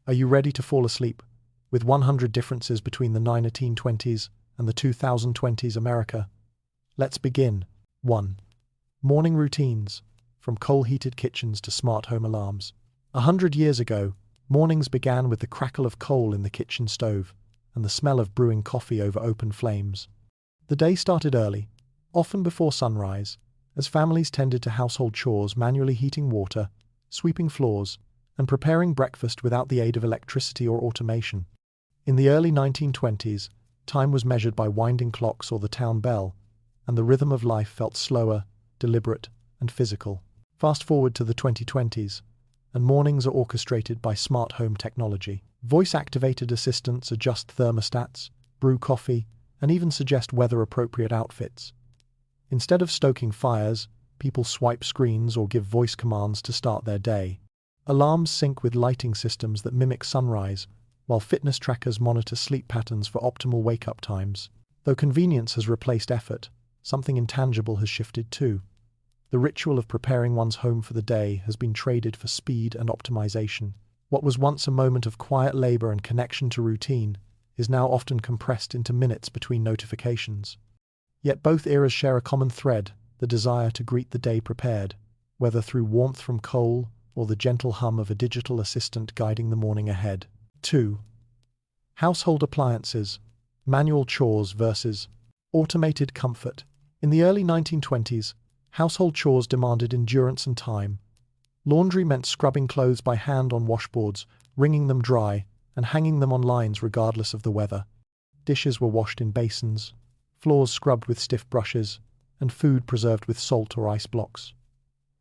Are you ready to fall asleep? With 100 differences between the 1920s and the 2020s America. Let's begin. 1. Morning routines, from coal-heated kitchens to smart home alarms. 100 years ago, mornings began with the crackle of coal in the kitchen stove and the smell of brewing coffee over open flames. The day started early, often before sunrise, as families tended to household chores, manually heating water, sweeping floors, and preparing breakfast without the aid of electricity or automation. In the early 1920s, time was measured by winding clocks or the town bell, and the rhythm of life felt slower, deliberate, and physical. Fast forward to the 2020s, and mornings are orchestrated by smart home technology. Voice-activated assistants adjust thermostats, brew coffee, and even suggest weather-appropriate outfits. Instead of stoking fires, people swipe screens or give voice commands to start their day. Alarms sync with lighting systems that mimic sunrise, while fitness trackers monitor sleep patterns for optimal wake-up times. Though convenience has replaced effort, something intangible has shifted too. The ritual of preparing one's home for the day has been traded for speed and optimization. What was once a moment of quiet labor and connection to routine is now often compressed into minutes between notifications. Yet both eras share a common thread, the desire to greet the day prepared, whether through warmth from coal or the gentle hum of a digital assistant guiding the morning ahead. 2. Household appliances, manual chores versus automated comfort. In the early 1920s, household chores demanded endurance and time. Laundry meant scrubbing clothes by hand on washboards, wringing them dry, and hanging them on lines regardless of the weather. Dishes were washed in basins, floors scrubbed with stiff brushes, and food preserved with salt or ice blocks.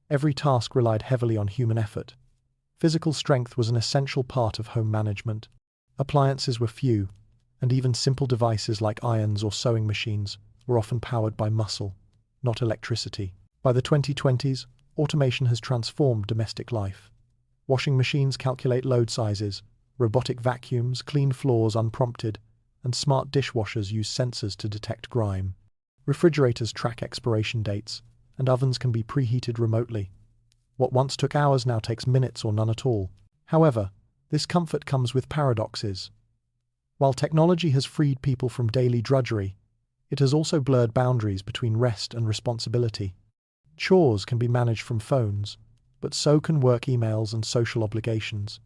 Every task relied heavily on human effort. Physical strength was an essential part of home management. Appliances were few, and even simple devices like irons or sewing machines were often powered by muscle, not electricity. By the 2020s, automation has transformed domestic life. Washing machines calculate load sizes, robotic vacuums clean floors unprompted, and smart dishwashers use sensors to detect grime. Refrigerators track expiration dates, and ovens can be preheated remotely. What once took hours now takes minutes or none at all. However, this comfort comes with paradoxes. While technology has freed people from daily drudgery, it has also blurred boundaries between rest and responsibility. Chores can be managed from phones, but so can work emails and social obligations.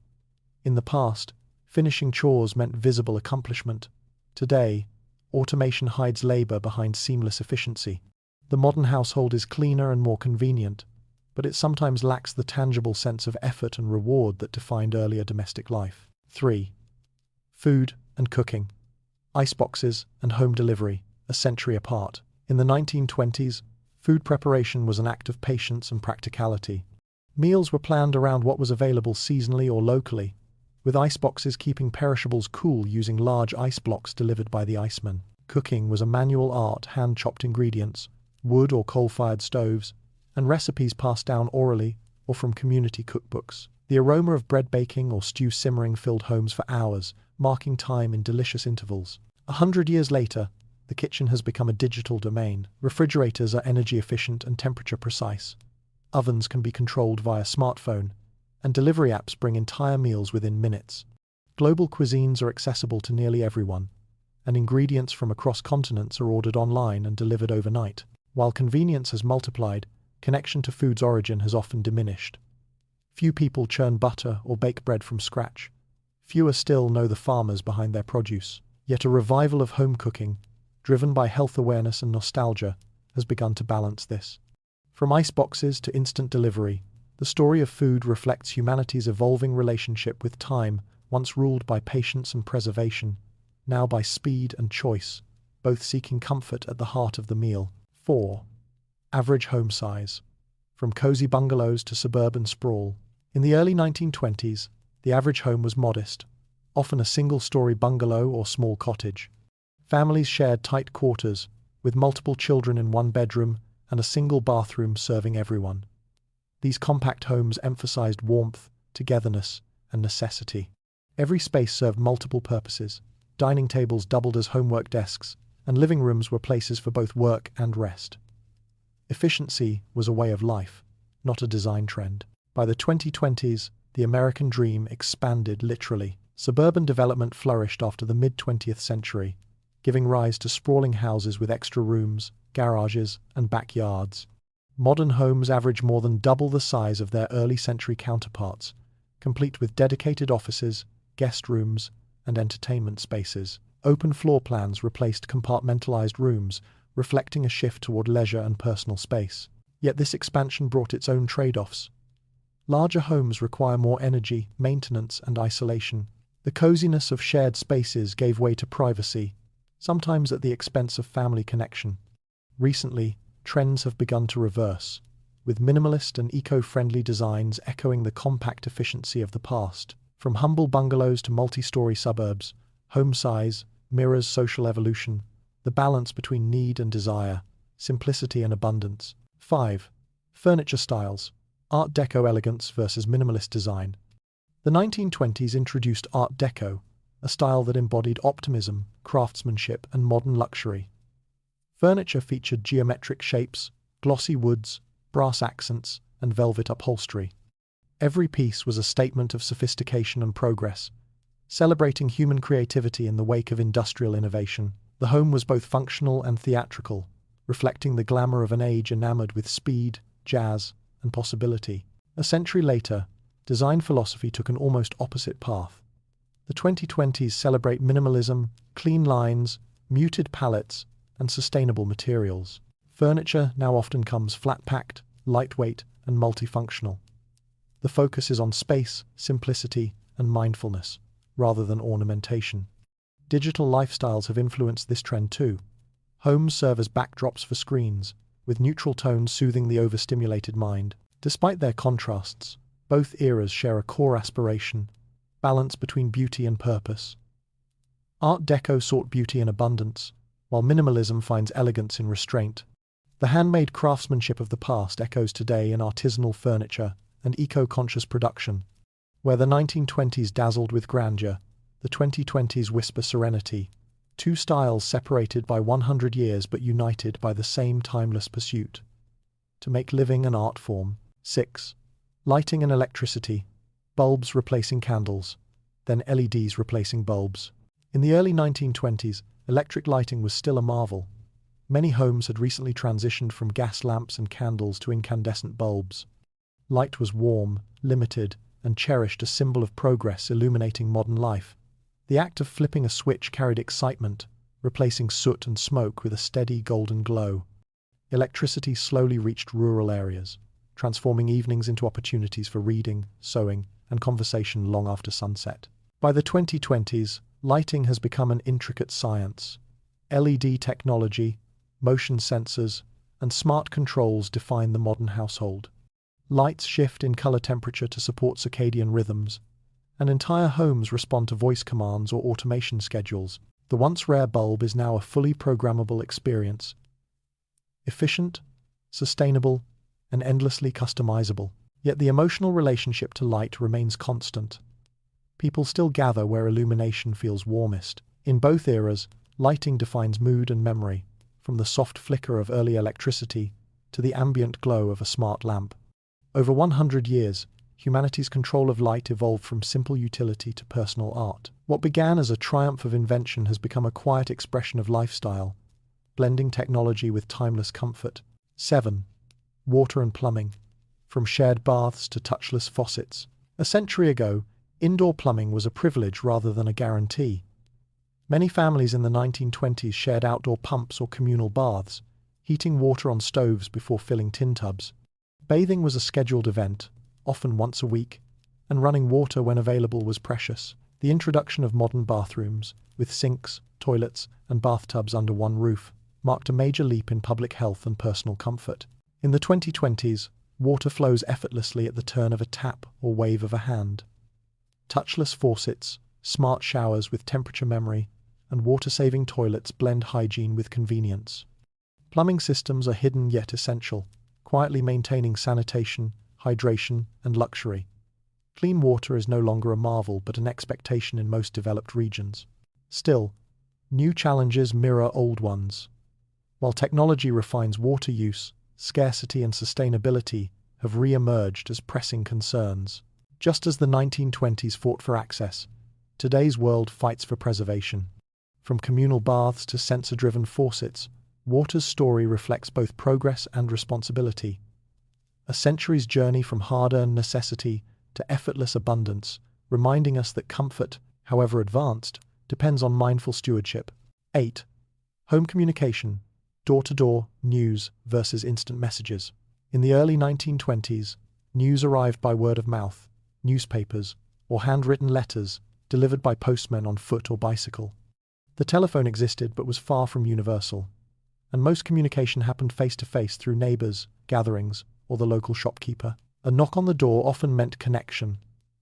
In the past, finishing chores meant visible accomplishment. Today, automation hides labor behind seamless efficiency. The modern household is cleaner and more convenient, but it sometimes lacks the tangible sense of effort and reward that defined earlier domestic life. 3. Food and cooking. Iceboxes and home delivery, a century apart. In the 1920s, food preparation was an act of patience and practicality. Meals were planned around what was available seasonally or locally, with iceboxes keeping perishables cool using large ice blocks delivered by the iceman. Cooking was a manual art, hand-chopped ingredients, wood or coal-fired stoves, and recipes passed down orally or from community cookbooks. The aroma of bread baking or stew simmering filled homes for hours, marking time in delicious intervals. 100 years later, the kitchen has become a digital domain. Refrigerators are energy efficient and temperature precise. Ovens can be controlled via smartphone, and delivery apps bring entire meals within minutes. Global cuisines are accessible to nearly everyone, and ingredients from across continents are ordered online and delivered overnight. While convenience has multiplied, connection to food's origin has often diminished. Few people churn butter or bake bread from scratch. Fewer still know the farmers behind their produce. Yet a revival of home cooking, driven by health awareness and nostalgia, has begun to balance this. From iceboxes to instant delivery, the story of food reflects humanity's evolving relationship with time, once ruled by patience and preservation, now by speed and choice, both seeking comfort at the heart of the meal. 4. Average home size. From cozy bungalows to suburban sprawl. In the early 1920s, the average home was modest, often a single-story bungalow or small cottage. Families shared tight quarters, with multiple children in one bedroom and a single bathroom serving everyone. These compact homes emphasized warmth, togetherness, and necessity. Every space served multiple purposes. Dining tables doubled as homework desks, and living rooms were places for both work and rest. Efficiency was a way of life, not a design trend. By the 2020s, the American dream expanded literally. Suburban development flourished after the mid-20th century, giving rise to sprawling houses with extra rooms, garages, and backyards. Modern homes average more than double the size of their early century counterparts, complete with dedicated offices, guest rooms, and entertainment spaces. Open floor plans replaced compartmentalized rooms, reflecting a shift toward leisure and personal space. Yet this expansion brought its own trade-offs. Larger homes require more energy, maintenance, and isolation. The coziness of shared spaces gave way to privacy, sometimes at the expense of family connection. Recently, trends have begun to reverse, with minimalist and eco-friendly designs echoing the compact efficiency of the past. From humble bungalows to multi-story suburbs, home size mirrors social evolution, the balance between need and desire, simplicity and abundance. 5. Furniture styles. Art Deco elegance versus minimalist design. The 1920s introduced Art Deco, a style that embodied optimism, craftsmanship, and modern luxury. Furniture featured geometric shapes, glossy woods, brass accents, and velvet upholstery. Every piece was a statement of sophistication and progress, celebrating human creativity in the wake of industrial innovation. The home was both functional and theatrical, reflecting the glamour of an age enamored with speed, jazz, and possibility. A century later, design philosophy took an almost opposite path. The 2020s celebrate minimalism, clean lines, muted palettes, and sustainable materials. Furniture now often comes flat-packed, lightweight, and multifunctional. The focus is on space, simplicity, and mindfulness, rather than ornamentation. Digital lifestyles have influenced this trend too. Homes serve as backdrops for screens, with neutral tones soothing the overstimulated mind. Despite their contrasts, both eras share a core aspiration: balance between beauty and purpose. Art Deco sought beauty in abundance, while minimalism finds elegance in restraint. The handmade craftsmanship of the past echoes today in artisanal furniture and eco-conscious production. Where the 1920s dazzled with grandeur, the 2020s whisper serenity. Two styles separated by 100 years but united by the same timeless pursuit: to make living an art form. 6. Lighting and electricity. Bulbs replacing candles, then LEDs replacing bulbs. In the early 1920s, electric lighting was still a marvel. Many homes had recently transitioned from gas lamps and candles to incandescent bulbs. Light was warm, limited, and cherished, a symbol of progress illuminating modern life. The act of flipping a switch carried excitement, replacing soot and smoke with a steady golden glow. Electricity slowly reached rural areas, transforming evenings into opportunities for reading, sewing, and conversation long after sunset. By the 2020s, lighting has become an intricate science. LED technology, motion sensors, and smart controls define the modern household. Lights shift in color temperature to support circadian rhythms, and entire homes respond to voice commands or automation schedules. The once rare bulb is now a fully programmable experience. Efficient, sustainable, and endlessly customizable. Yet the emotional relationship to light remains constant. People still gather where illumination feels warmest. In both eras, lighting defines mood and memory, from the soft flicker of early electricity to the ambient glow of a smart lamp. Over 100 years, humanity's control of light evolved from simple utility to personal art. What began as a triumph of invention has become a quiet expression of lifestyle, blending technology with timeless comfort. 7. Water and plumbing. From shared baths to touchless faucets. A century ago, indoor plumbing was a privilege rather than a guarantee. Many families in the 1920s shared outdoor pumps or communal baths, heating water on stoves before filling tin tubs. Bathing was a scheduled event, often once a week, and running water when available was precious. The introduction of modern bathrooms, with sinks, toilets, and bathtubs under one roof, marked a major leap in public health and personal comfort. In the 2020s, water flows effortlessly at the turn of a tap or wave of a hand. Touchless faucets, smart showers with temperature memory, and water-saving toilets blend hygiene with convenience. Plumbing systems are hidden yet essential, quietly maintaining sanitation, hydration, and luxury. Clean water is no longer a marvel but an expectation in most developed regions. Still, new challenges mirror old ones. While technology refines water use, scarcity and sustainability have re-emerged as pressing concerns. Just as the 1920s fought for access, today's world fights for preservation. From communal baths to sensor-driven faucets, water's story reflects both progress and responsibility. A century's journey from hard-earned necessity to effortless abundance, reminding us that comfort, however advanced, depends on mindful stewardship. 8. Home communication, door-to-door news versus instant messages. In the early 1920s, news arrived by word of mouth, newspapers, or handwritten letters delivered by postmen on foot or bicycle. The telephone existed but was far from universal, and most communication happened face-to-face through neighbors, gatherings, or the local shopkeeper. A knock on the door often meant connection,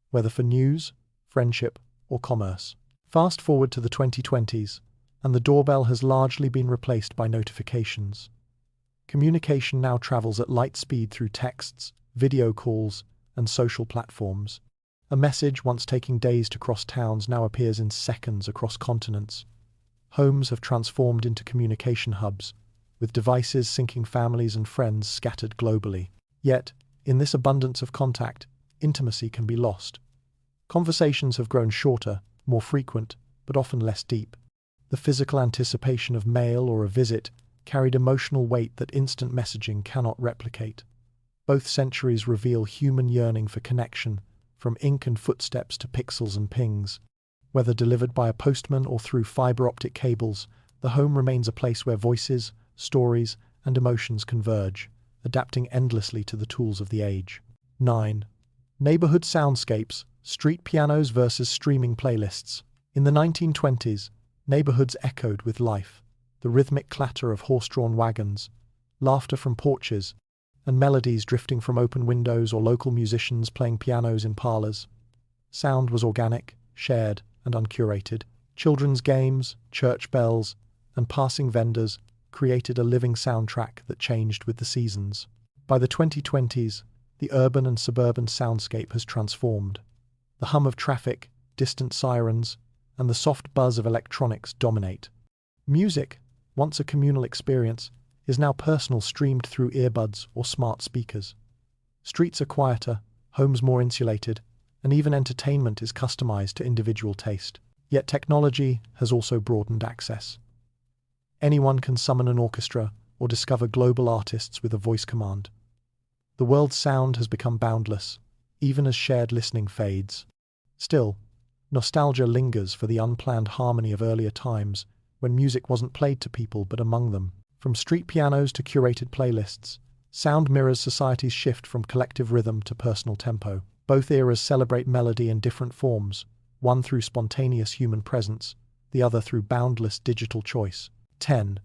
whether for news, friendship, or commerce. Fast forward to the 2020s, and the doorbell has largely been replaced by notifications. Communication now travels at light speed through texts, video calls, and social platforms. A message once taking days to cross towns now appears in seconds across continents. Homes have transformed into communication hubs, with devices syncing families and friends scattered globally. Yet, in this abundance of contact, intimacy can be lost. Conversations have grown shorter, more frequent, but often less deep. The physical anticipation of mail or a visit carried emotional weight that instant messaging cannot replicate. Both centuries reveal human yearning for connection, from ink and footsteps to pixels and pings. Whether delivered by a postman or through fiber optic cables, the home remains a place where voices, stories, and emotions converge, adapting endlessly to the tools of the age. 9. Neighborhood soundscapes, street pianos versus streaming playlists. In the 1920s, neighborhoods echoed with life, the rhythmic clatter of horse-drawn wagons, laughter from porches, and melodies drifting from open windows or local musicians playing pianos in parlors. Sound was organic, shared, and uncurated. Children's games, church bells, and passing vendors created a living soundtrack that changed with the seasons. By the 2020s, the urban and suburban soundscape has transformed. The hum of traffic, distant sirens, and the soft buzz of electronics dominate. Music, once a communal experience, is now personal, streamed through earbuds or smart speakers. Streets are quieter, homes more insulated, and even entertainment is customized to individual taste. Yet technology has also broadened access. Anyone can summon an orchestra or discover global artists with a voice command. The world's sound has become boundless, even as shared listening fades. Still, nostalgia lingers for the unplanned harmony of earlier times when music wasn't played to people but among them. From street pianos to curated playlists, sound mirrors society's shift from collective rhythm to personal tempo. Both eras celebrate melody in different forms, one through spontaneous human presence, the other through boundless digital choice. 10.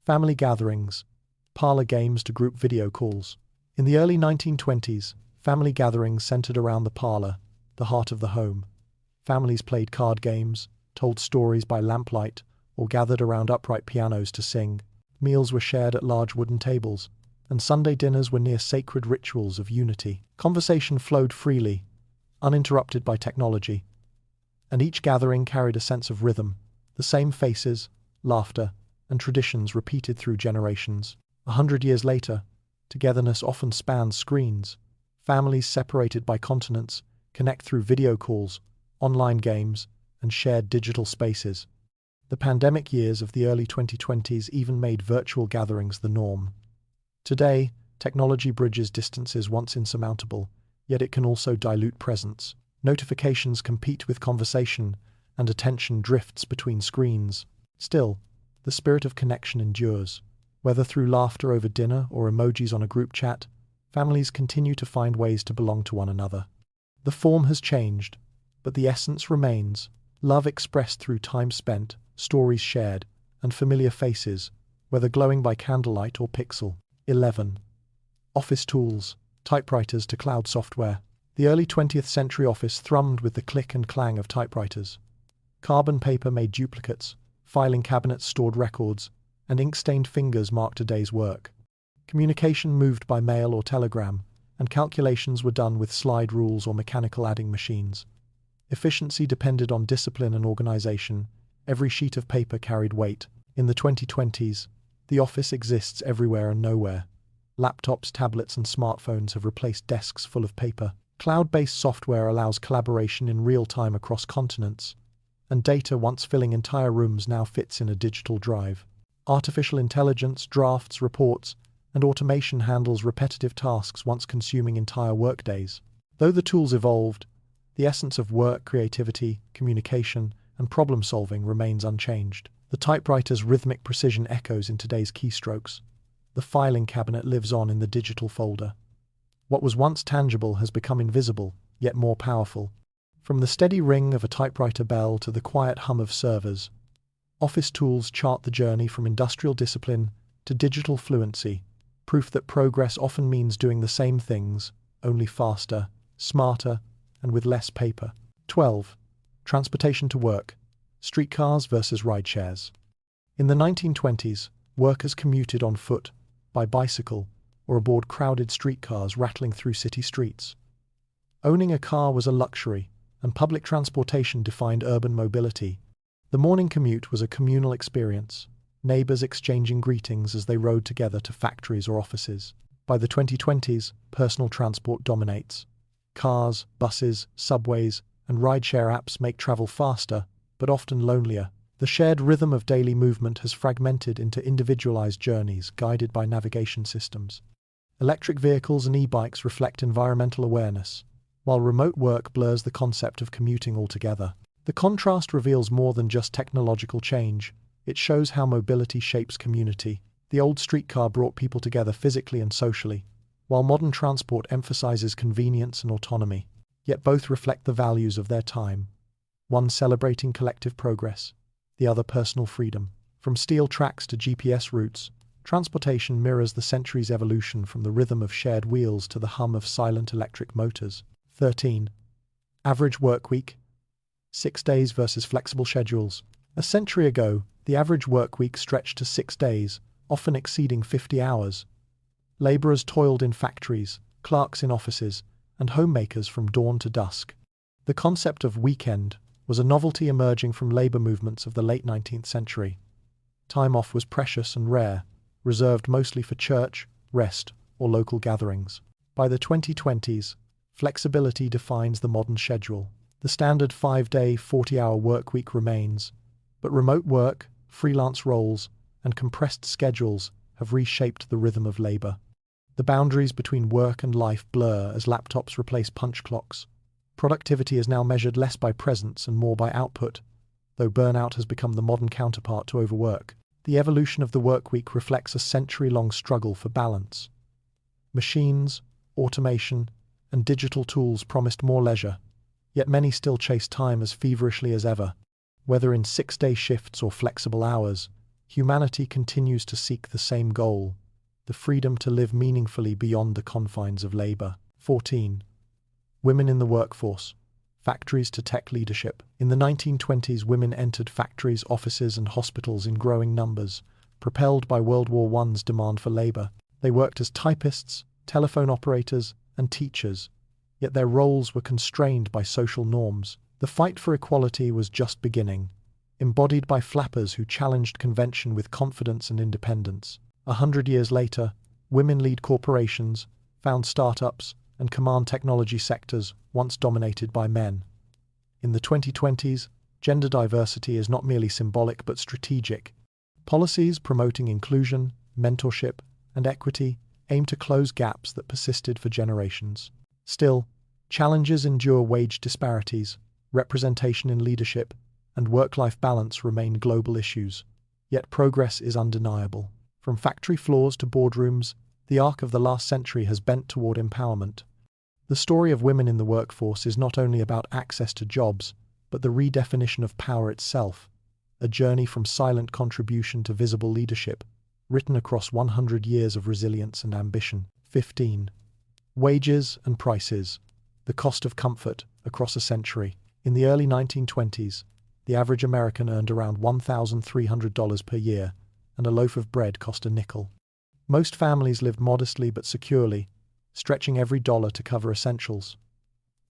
Family gatherings, parlor games to group video calls. In the early 1920s, family gatherings centered around the parlor, the heart of the home. Families played card games, told stories by lamplight, or gathered around upright pianos to sing. Meals were shared at large wooden tables, and Sunday dinners were near sacred rituals of unity. Conversation flowed freely, uninterrupted by technology, and each gathering carried a sense of rhythm, the same faces, laughter, and traditions repeated through generations. 100 years later, togetherness often spans screens. Families separated by continents connect through video calls, online games, and shared digital spaces. The pandemic years of the early 2020s even made virtual gatherings the norm. Today, technology bridges distances once insurmountable, yet it can also dilute presence. Notifications compete with conversation, and attention drifts between screens. Still, the spirit of connection endures. Whether through laughter over dinner or emojis on a group chat, families continue to find ways to belong to one another. The form has changed, but the essence remains. Love expressed through time spent, stories shared, and familiar faces, whether glowing by candlelight or pixel. 11. Office tools, typewriters to cloud software. The early 20th century office thrummed with the click and clang of typewriters. Carbon paper made duplicates, filing cabinets stored records, and ink-stained fingers marked a day's work. Communication moved by mail or telegram, and calculations were done with slide rules or mechanical adding machines. Efficiency depended on discipline and organization. Every sheet of paper carried weight. In the 2020s, the office exists everywhere and nowhere. Laptops, tablets, and smartphones have replaced desks full of paper. Cloud-based software allows collaboration in real time across continents, and data once filling entire rooms now fits in a digital drive. Artificial intelligence drafts reports, and automation handles repetitive tasks once consuming entire workdays. Though the tools evolved, the essence of work, creativity, communication, and problem-solving remains unchanged. The typewriter's rhythmic precision echoes in today's keystrokes. The filing cabinet lives on in the digital folder. What was once tangible has become invisible, yet more powerful. From the steady ring of a typewriter bell to the quiet hum of servers, office tools chart the journey from industrial discipline to digital fluency, proof that progress often means doing the same things, only faster, smarter, and with less paper. 12. Transportation to work. Streetcars versus rideshares. In the 1920s, workers commuted on foot, by bicycle, or aboard crowded streetcars rattling through city streets. Owning a car was a luxury, and public transportation defined urban mobility. The morning commute was a communal experience, neighbors exchanging greetings as they rode together to factories or offices. By the 2020s, personal transport dominates. Cars, buses, subways, and rideshare apps make travel faster, but often lonelier. The shared rhythm of daily movement has fragmented into individualized journeys guided by navigation systems. Electric vehicles and e-bikes reflect environmental awareness, while remote work blurs the concept of commuting altogether. The contrast reveals more than just technological change. It shows how mobility shapes community. The old streetcar brought people together physically and socially, while modern transport emphasizes convenience and autonomy. Yet both reflect the values of their time, one celebrating collective progress, the other personal freedom. From steel tracks to GPS routes, transportation mirrors the centuries' evolution from the rhythm of shared wheels to the hum of silent electric motors. 13. Average work week. 6 days versus flexible schedules. A century ago, the average work week stretched to 6 days, often exceeding 50 hours. Laborers toiled in factories, clerks in offices, and homemakers from dawn to dusk. The concept of weekend was a novelty emerging from labor movements of the late 19th century. Time off was precious and rare, reserved mostly for church, rest, or local gatherings. By the 2020s, flexibility defines the modern schedule. The standard 5-day, 40-hour workweek remains, but remote work, freelance roles, and compressed schedules have reshaped the rhythm of labor. The boundaries between work and life blur as laptops replace punch clocks. Productivity is now measured less by presence and more by output, though burnout has become the modern counterpart to overwork. The evolution of the workweek reflects a century-long struggle for balance. Machines, automation, and digital tools promised more leisure, yet many still chase time as feverishly as ever. Whether in 6-day shifts or flexible hours, humanity continues to seek the same goal: the freedom to live meaningfully beyond the confines of labor. 14. Women in the workforce. Factories to tech leadership. In the 1920s, women entered factories, offices, and hospitals in growing numbers, propelled by World War I's demand for labor. They worked as typists, telephone operators, and teachers, yet their roles were constrained by social norms. The fight for equality was just beginning, embodied by flappers who challenged convention with confidence and independence. 100 years later, women lead corporations, found startups, and command technology sectors once dominated by men. In the 2020s, gender diversity is not merely symbolic but strategic. Policies promoting inclusion, mentorship, and equity aim to close gaps that persisted for generations. Still, challenges endure. Wage disparities, representation in leadership, and work-life balance remain global issues. Yet progress is undeniable. From factory floors to boardrooms, the arc of the last century has bent toward empowerment. The story of women in the workforce is not only about access to jobs, but the redefinition of power itself, a journey from silent contribution to visible leadership, written across 100 years of resilience and ambition. 15. Wages and prices. The cost of comfort across a century. In the early 1920s, the average American earned around $1,300 per year, and a loaf of bread cost a nickel. Most families lived modestly but securely, stretching every dollar to cover essentials.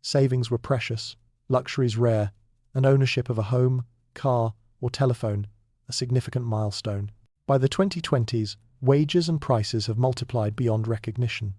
Savings were precious, luxuries rare, and ownership of a home, car, or telephone a significant milestone. By the 2020s, wages and prices have multiplied beyond recognition.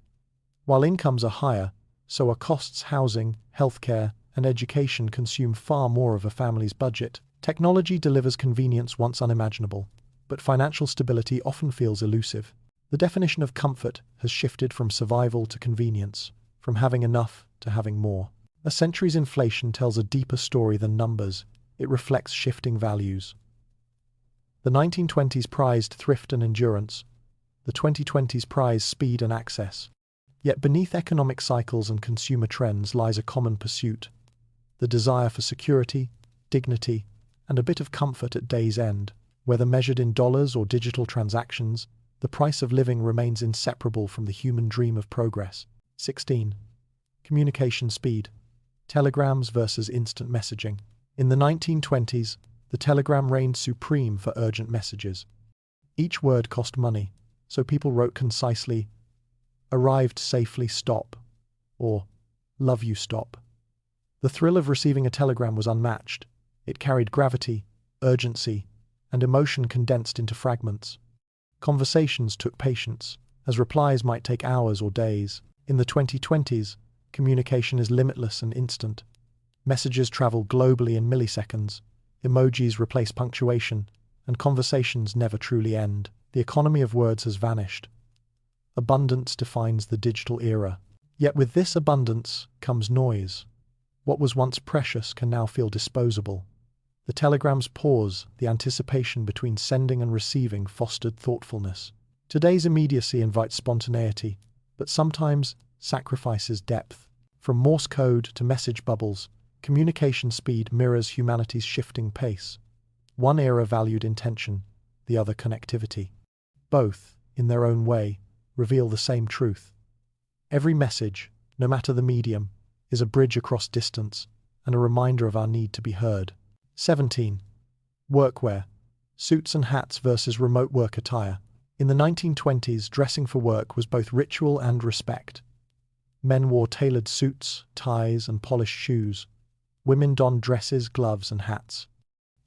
While incomes are higher, so our costs, housing, healthcare, and education consume far more of a family's budget. Technology delivers convenience once unimaginable, but financial stability often feels elusive. The definition of comfort has shifted from survival to convenience, from having enough to having more. A century's inflation tells a deeper story than numbers. It reflects shifting values. The 1920s prized thrift and endurance. The 2020s prize speed and access. Yet beneath economic cycles and consumer trends lies a common pursuit: the desire for security, dignity, and a bit of comfort at day's end. Whether measured in dollars or digital transactions, the price of living remains inseparable from the human dream of progress. 16. Communication speed. Telegrams versus instant messaging. In the 1920s, the telegram reigned supreme for urgent messages. Each word cost money, so people wrote concisely, "Arrived safely, stop," or "Love you, stop." The thrill of receiving a telegram was unmatched. It carried gravity, urgency, and emotion condensed into fragments. Conversations took patience, as replies might take hours or days. In the 2020s, communication is limitless and instant. Messages travel globally in milliseconds, emojis replace punctuation, and conversations never truly end. The economy of words has vanished. Abundance defines the digital era. Yet with this abundance comes noise. What was once precious can now feel disposable. The telegram's pause, the anticipation between sending and receiving, fostered thoughtfulness. Today's immediacy invites spontaneity, but sometimes sacrifices depth. From Morse code to message bubbles, communication speed mirrors humanity's shifting pace. One era valued intention, the other connectivity. Both, in their own way, reveal the same truth. Every message, no matter the medium, is a bridge across distance and a reminder of our need to be heard. 17. Workwear. Suits and hats versus remote work attire. In the 1920s, dressing for work was both ritual and respect. Men wore tailored suits, ties, and polished shoes. Women donned dresses, gloves, and hats.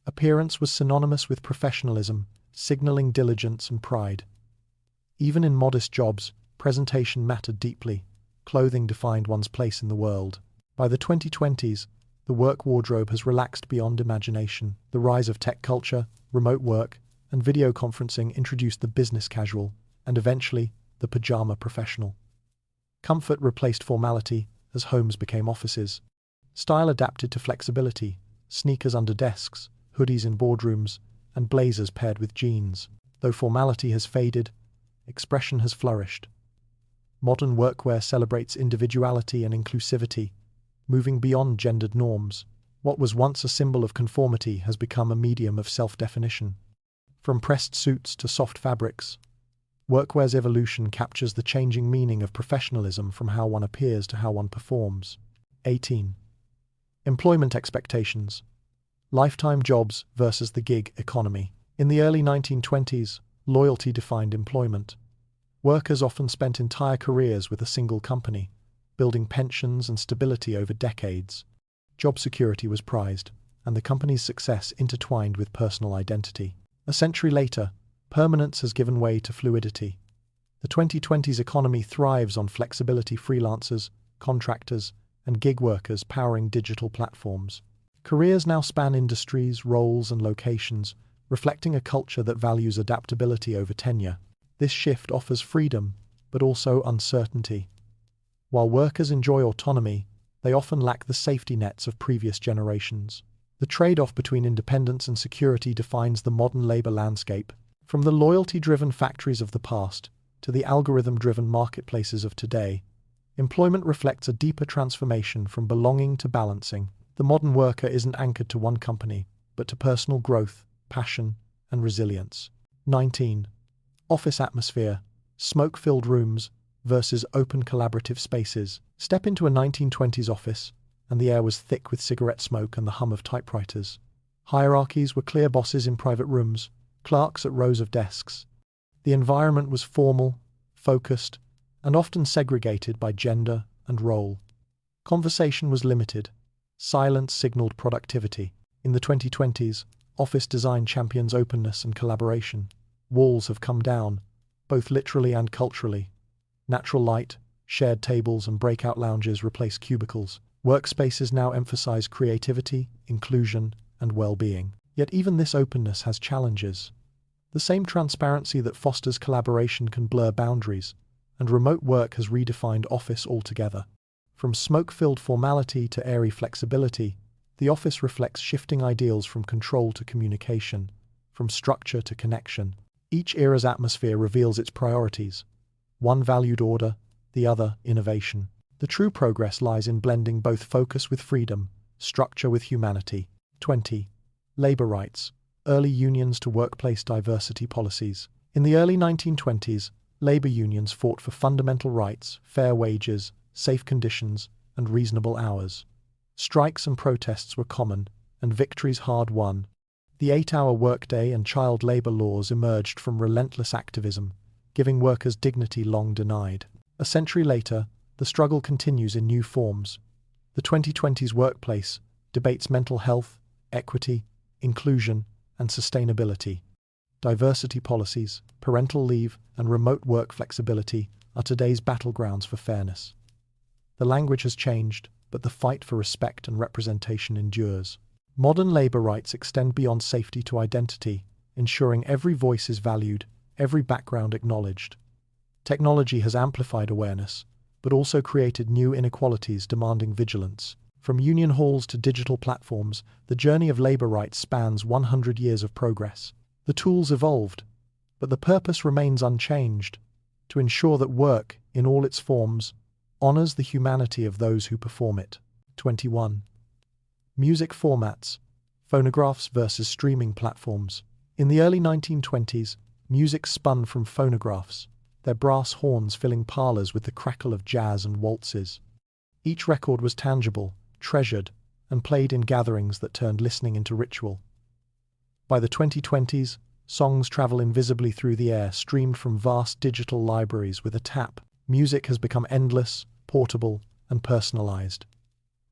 Appearance was synonymous with professionalism, signaling diligence and pride. Even in modest jobs, presentation mattered deeply. Clothing defined one's place in the world. By the 2020s, the work wardrobe has relaxed beyond imagination. The rise of tech culture, remote work, and video conferencing introduced the business casual, and eventually, the pajama professional. Comfort replaced formality as homes became offices. Style adapted to flexibility: sneakers under desks, hoodies in boardrooms, and blazers paired with jeans. Though formality has faded, expression has flourished. Modern workwear celebrates individuality and inclusivity, moving beyond gendered norms. What was once a symbol of conformity has become a medium of self-definition. From pressed suits to soft fabrics, workwear's evolution captures the changing meaning of professionalism from how one appears to how one performs. 18. Employment expectations. Lifetime jobs versus the gig economy. In the early 1920s, loyalty defined employment. Workers often spent entire careers with a single company, building pensions and stability over decades. Job security was prized, and the company's success intertwined with personal identity. A century later, permanence has given way to fluidity. The 2020s economy thrives on flexibility: freelancers, contractors, and gig workers powering digital platforms. Careers now span industries, roles, and locations, reflecting a culture that values adaptability over tenure. This shift offers freedom, but also uncertainty. While workers enjoy autonomy, they often lack the safety nets of previous generations. The trade-off between independence and security defines the modern labor landscape. From the loyalty-driven factories of the past to the algorithm-driven marketplaces of today, employment reflects a deeper transformation from belonging to balancing. The modern worker isn't anchored to one company, but to personal growth, passion, and resilience. 19. Office atmosphere. Smoke-filled rooms versus open collaborative spaces. Step into a 1920s office, and the air was thick with cigarette smoke and the hum of typewriters. Hierarchies were clear: bosses in private rooms, clerks at rows of desks. The environment was formal, focused, and often segregated by gender and role. Conversation was limited. Silence signaled productivity. In the 2020s, office design champions openness and collaboration. Walls have come down, both literally and culturally. Natural light, Shared tables and breakout lounges replace cubicles. Workspaces now emphasize creativity, inclusion, and well-being. Yet even this openness has challenges. The same transparency that fosters collaboration can blur boundaries, and remote work has redefined office altogether. From smoke-filled formality to airy flexibility, the office reflects shifting ideals from control to communication, from structure to connection. Each era's atmosphere reveals its priorities. One valued order, the other innovation. The true progress lies in blending both focus with freedom, structure with humanity. 20. Labor rights. Early unions to workplace diversity policies. In the early 1920s, labor unions fought for fundamental rights, fair wages, safe conditions, and reasonable hours. Strikes and protests were common, and victories hard-won. The 8-hour workday and child labor laws emerged from relentless activism, giving workers dignity long denied. A century later, the struggle continues in new forms. The 2020s workplace debates mental health, equity, inclusion, and sustainability. Diversity policies, parental leave, and remote work flexibility are today's battlegrounds for fairness. The language has changed, but the fight for respect and representation endures. Modern labor rights extend beyond safety to identity, ensuring every voice is valued, every background acknowledged. Technology has amplified awareness, but also created new inequalities demanding vigilance. From union halls to digital platforms, the journey of labor rights spans 100 years of progress. The tools evolved, but the purpose remains unchanged: to ensure that work, in all its forms, honors the humanity of those who perform it. 21. Music formats. Phonographs versus streaming platforms. In the early 1920s, music spun from phonographs, their brass horns filling parlors with the crackle of jazz and waltzes. Each record was tangible, treasured, and played in gatherings that turned listening into ritual. By the 2020s, songs travel invisibly through the air, streamed from vast digital libraries with a tap. Music has become endless, portable, and personalized.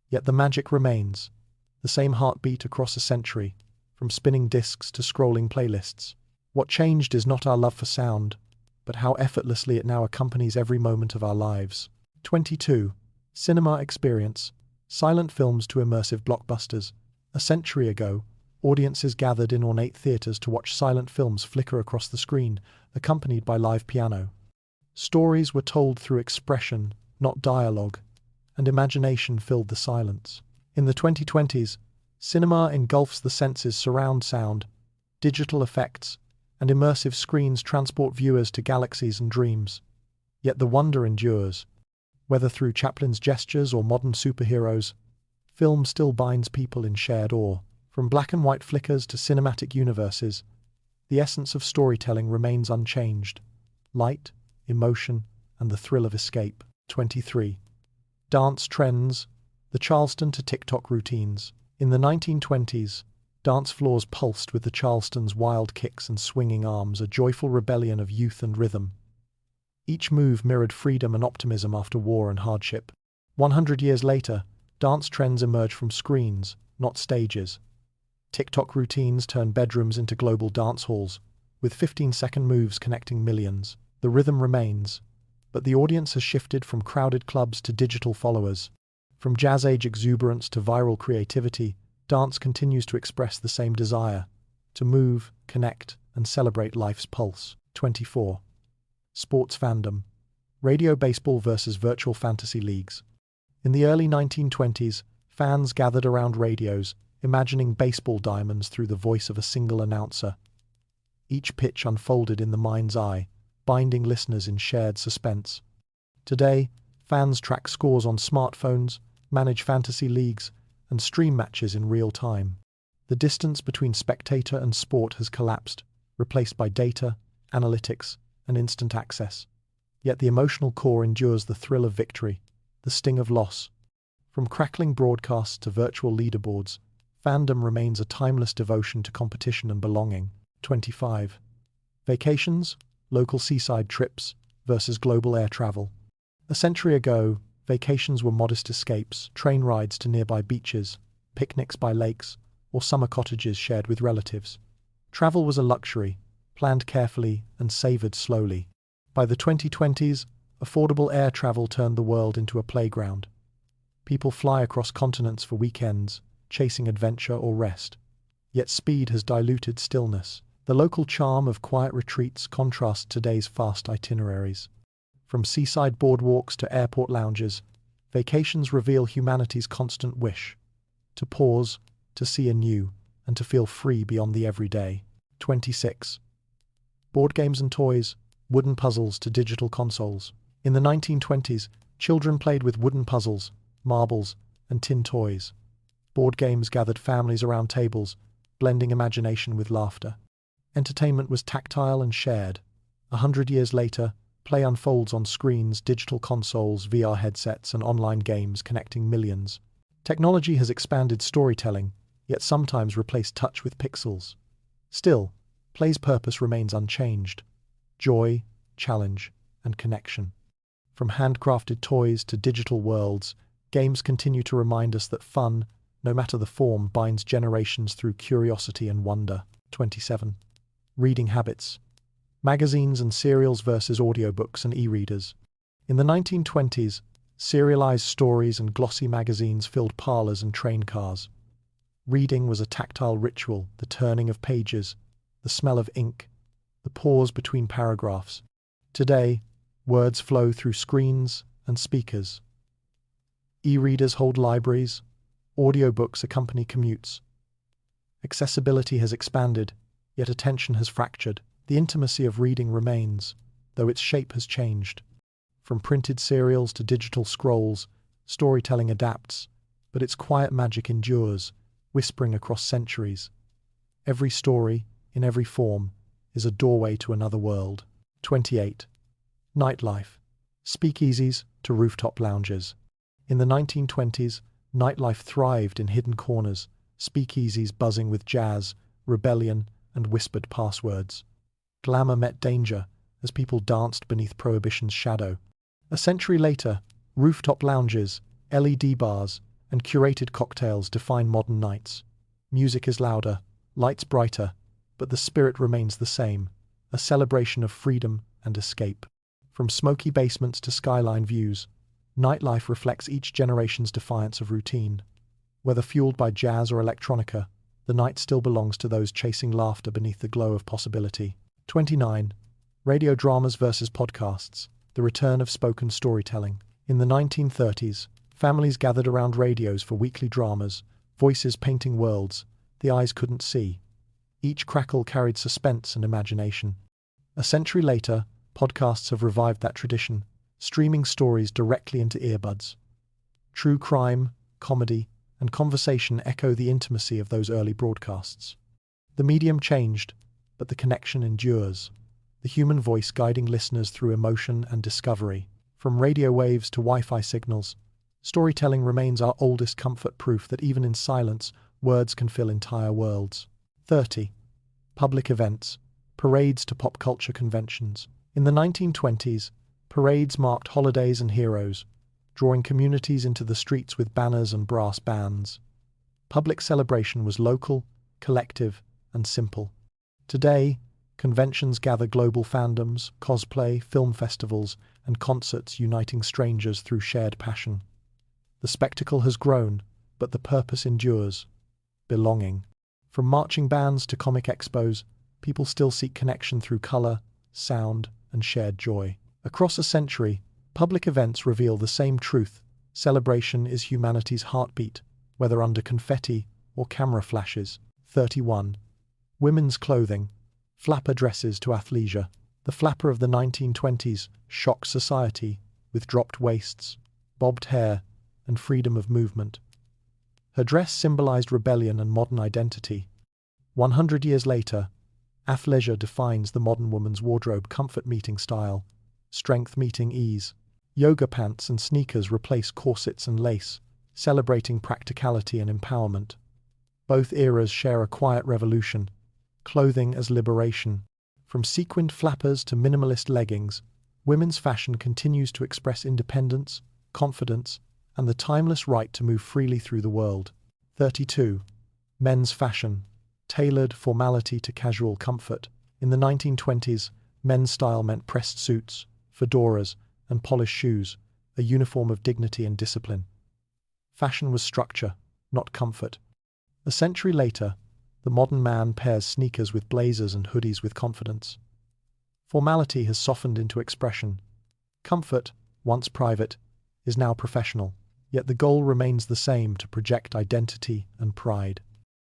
Yet the magic remains, the same heartbeat across a century, from spinning discs to scrolling playlists. What changed is not our love for sound, but how effortlessly it now accompanies every moment of our lives. 22. Cinema experience. Silent films to immersive blockbusters. A century ago, audiences gathered in ornate theaters to watch silent films flicker across the screen, accompanied by live piano. Stories were told through expression, not dialogue, and imagination filled the silence. In the 2020s, cinema engulfs the senses: surround sound, digital effects, and immersive screens transport viewers to galaxies and dreams. Yet the wonder endures. Whether through Chaplin's gestures or modern superheroes, film still binds people in shared awe. From black and white flickers to cinematic universes, the essence of storytelling remains unchanged: light, emotion, and the thrill of escape. 23. Dance trends. The Charleston to TikTok routines. In the 1920s, dance floors pulsed with the Charleston's wild kicks and swinging arms, a joyful rebellion of youth and rhythm. Each move mirrored freedom and optimism after war and hardship. 100 years later, dance trends emerge from screens, not stages. TikTok routines turn bedrooms into global dance halls, with 15-second moves connecting millions. The rhythm remains, but the audience has shifted from crowded clubs to digital followers. From jazz-age exuberance to viral creativity, dance continues to express the same desire: to move, connect, and celebrate life's pulse. 24. Sports fandom. Radio baseball versus virtual fantasy leagues. In the early 1920s, fans gathered around radios, imagining baseball diamonds through the voice of a single announcer. Each pitch unfolded in the mind's eye, binding listeners in shared suspense. Today, fans track scores on smartphones, manage fantasy leagues, and stream matches in real time. The distance between spectator and sport has collapsed, replaced by data, analytics, and instant access. Yet the emotional core endures: the thrill of victory, the sting of loss. From crackling broadcasts to virtual leaderboards, fandom remains a timeless devotion to competition and belonging. 25. Vacations, local seaside trips versus global air travel. A century ago, vacations were modest escapes: train rides to nearby beaches, picnics by lakes, or summer cottages shared with relatives. Travel was a luxury, planned carefully and savored slowly. By the 2020s, affordable air travel turned the world into a playground. People fly across continents for weekends, chasing adventure or rest. Yet speed has diluted stillness. The local charm of quiet retreats contrasts today's fast itineraries. From seaside boardwalks to airport lounges, vacations reveal humanity's constant wish to pause, to see anew, and to feel free beyond the everyday. 26. Board games and toys, wooden puzzles to digital consoles. In the 1920s, children played with wooden puzzles, marbles, and tin toys. Board games gathered families around tables, blending imagination with laughter. Entertainment was tactile and shared. 100 years later, play unfolds on screens, digital consoles, VR headsets, and online games connecting millions. Technology has expanded storytelling, yet sometimes replaced touch with pixels. Still, play's purpose remains unchanged: joy, challenge, and connection. From handcrafted toys to digital worlds, games continue to remind us that fun, no matter the form, binds generations through curiosity and wonder. 27. Reading habits. Magazines and serials versus audiobooks and e-readers. In the 1920s, serialized stories and glossy magazines filled parlors and train cars. Reading was a tactile ritual, the turning of pages, the smell of ink, the pause between paragraphs. Today, words flow through screens and speakers. E-readers hold libraries, audiobooks accompany commutes. Accessibility has expanded, yet attention has fractured. The intimacy of reading remains, though its shape has changed. From printed serials to digital scrolls, storytelling adapts, but its quiet magic endures, whispering across centuries. Every story, in every form, is a doorway to another world. 28. Nightlife. Speakeasies to rooftop lounges. In the 1920s, nightlife thrived in hidden corners, speakeasies buzzing with jazz, rebellion, and whispered passwords. Glamour met danger as people danced beneath Prohibition's shadow. A century later, rooftop lounges, LED bars, and curated cocktails define modern nights. Music is louder, lights brighter, but the spirit remains the same, a celebration of freedom and escape. From smoky basements to skyline views, nightlife reflects each generation's defiance of routine. Whether fueled by jazz or electronica, the night still belongs to those chasing laughter beneath the glow of possibility. 29. Radio dramas versus podcasts, the return of spoken storytelling. In the 1930s, families gathered around radios for weekly dramas, voices painting worlds the eyes couldn't see. Each crackle carried suspense and imagination. A century later, podcasts have revived that tradition, streaming stories directly into earbuds. True crime, comedy, and conversation echo the intimacy of those early broadcasts. The medium changed, but the connection endures. The human voice guiding listeners through emotion and discovery. From radio waves to Wi-Fi signals, storytelling remains our oldest comfort, proof that even in silence, words can fill entire worlds. 30. Public events, parades to pop culture conventions. In the 1920s, parades marked holidays and heroes, drawing communities into the streets with banners and brass bands. Public celebration was local, collective, and simple. Today, conventions gather global fandoms, cosplay, film festivals, and concerts uniting strangers through shared passion. The spectacle has grown, but the purpose endures: belonging. From marching bands to comic expos, people still seek connection through color, sound, and shared joy. Across a century, public events reveal the same truth: celebration is humanity's heartbeat, whether under confetti or camera flashes. 31. Women's clothing, flapper dresses to athleisure. The flapper of the 1920s shocked society with dropped waists, bobbed hair, and freedom of movement. Her dress symbolized rebellion and modern identity. 100 years later, athleisure defines the modern woman's wardrobe: comfort meeting style, strength meeting ease. Yoga pants and sneakers replace corsets and lace, celebrating practicality and empowerment. Both eras share a quiet revolution: clothing as liberation. From sequined flappers to minimalist leggings, women's fashion continues to express independence, confidence, and the timeless right to move freely through the world. 32. Men's fashion, tailored formality to casual comfort. In the 1920s, men's style meant pressed suits, fedoras, and polished shoes, a uniform of dignity and discipline. Fashion was structure, not comfort. A century later, the modern man pairs sneakers with blazers and hoodies with confidence. Formality has softened into expression. Comfort, once private, is now professional, yet the goal remains the same: to project identity and pride.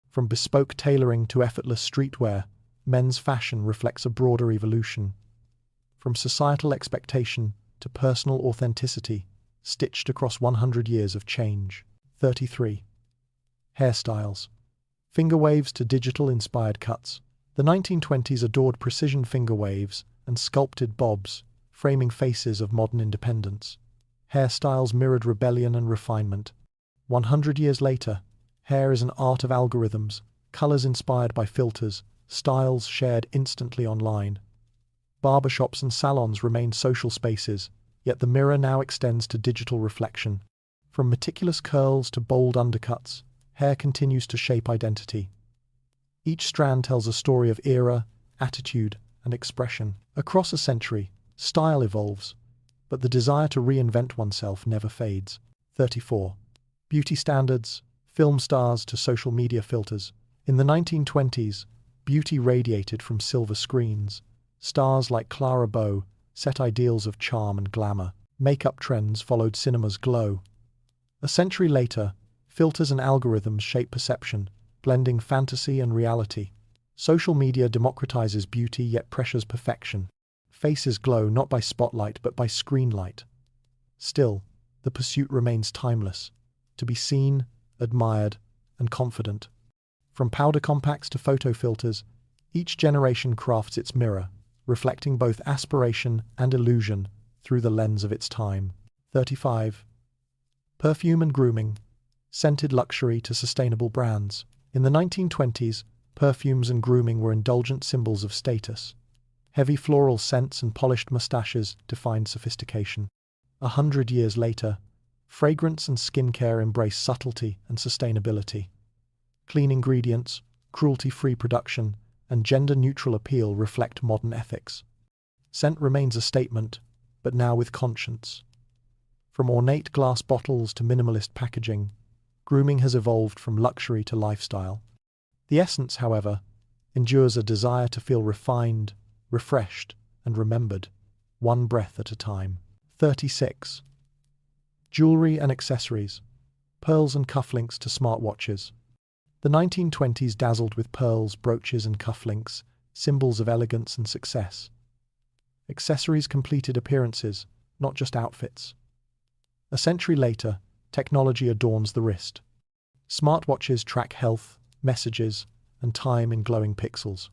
From bespoke tailoring to effortless streetwear, men's fashion reflects a broader evolution. From societal expectation to personal authenticity, stitched across 100 years of change. 33. Hairstyles. Finger waves to digital-inspired cuts. The 1920s adored precision finger waves and sculpted bobs, framing faces of modern independence. Hairstyles mirrored rebellion and refinement. 100 years later, hair is an art of algorithms, colors inspired by filters, styles shared instantly online. Barbershops and salons remain social spaces, yet the mirror now extends to digital reflection. From meticulous curls to bold undercuts, hair continues to shape identity. Each strand tells a story of era, attitude, and expression. Across a century, style evolves, but the desire to reinvent oneself never fades. 34. Beauty standards, film stars to social media filters. In the 1920s, beauty radiated from silver screens. Stars like Clara Bow set ideals of charm and glamour. Makeup trends followed cinema's glow. A century later, filters and algorithms shape perception, blending fantasy and reality. Social media democratizes beauty yet pressures perfection. Faces glow not by spotlight but by screen light. Still, the pursuit remains timeless: to be seen, admired, and confident. From powder compacts to photo filters, each generation crafts its mirror, reflecting both aspiration and illusion through the lens of its time. 35. Perfume and grooming. Scented luxury to sustainable brands. In the 1920s, perfumes and grooming were indulgent symbols of status. Heavy floral scents and polished mustaches defined sophistication. 100 years later, fragrance and skincare embrace subtlety and sustainability. Clean ingredients, cruelty-free production, and gender-neutral appeal reflect modern ethics. Scent remains a statement, but now with conscience. From ornate glass bottles to minimalist packaging, grooming has evolved from luxury to lifestyle. The essence, however, endures: a desire to feel refined, refreshed, and remembered, one breath at a time. 36. Jewelry and accessories. Pearls and cufflinks to smartwatches. The 1920s dazzled with pearls, brooches, and cufflinks, symbols of elegance and success. Accessories completed appearances, not just outfits. A century later, technology adorns the wrist. Smartwatches track health, messages, and time in glowing pixels.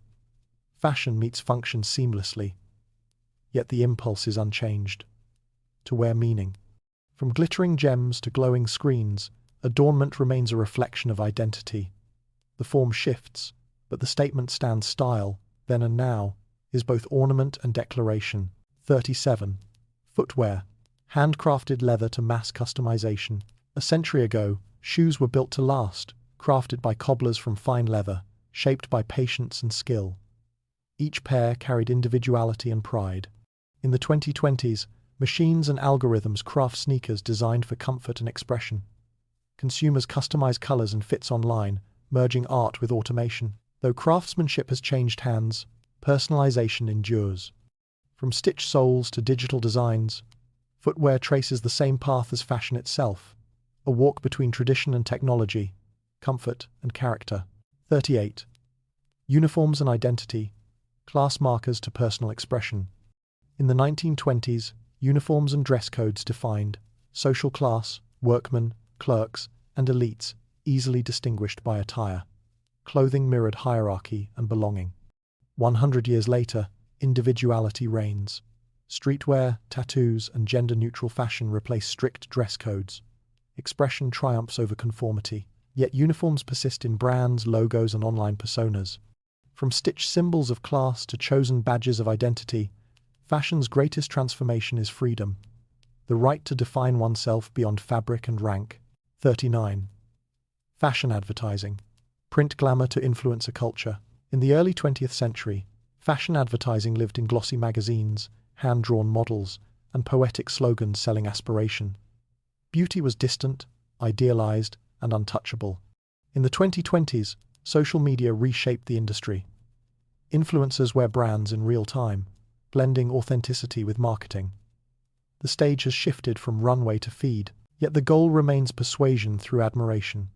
Fashion meets function seamlessly, yet the impulse is unchanged: to wear meaning. From glittering gems to glowing screens, adornment remains a reflection of identity. The form shifts, but the statement stands: style, then and now, is both ornament and declaration. 37. Footwear. Handcrafted leather to mass customization. A century ago, shoes were built to last, crafted by cobblers from fine leather, shaped by patience and skill. Each pair carried individuality and pride. In the 2020s, machines and algorithms craft sneakers designed for comfort and expression. Consumers customize colors and fits online, merging art with automation. Though craftsmanship has changed hands, personalization endures. From stitched soles to digital designs, footwear traces the same path as fashion itself: a walk between tradition and technology, comfort and character. 38. Uniforms and identity. Class markers to personal expression. In the 1920s, uniforms and dress codes defined social class, workmen, clerks, and elites, easily distinguished by attire. Clothing mirrored hierarchy and belonging. 100 years later, individuality reigns. Streetwear, tattoos, and gender-neutral fashion replace strict dress codes. Expression triumphs over conformity. Yet uniforms persist in brands, logos, and online personas. From stitched symbols of class to chosen badges of identity, fashion's greatest transformation is freedom: the right to define oneself beyond fabric and rank. 39. Fashion advertising. Print glamour to influencer culture. In the early 20th century, fashion advertising lived in glossy magazines, hand-drawn models, and poetic slogans selling aspiration. Beauty was distant, idealized, and untouchable. In the 2020s, social media reshaped the industry. Influencers wear brands in real time, blending authenticity with marketing. The stage has shifted from runway to feed, yet the goal remains persuasion through admiration.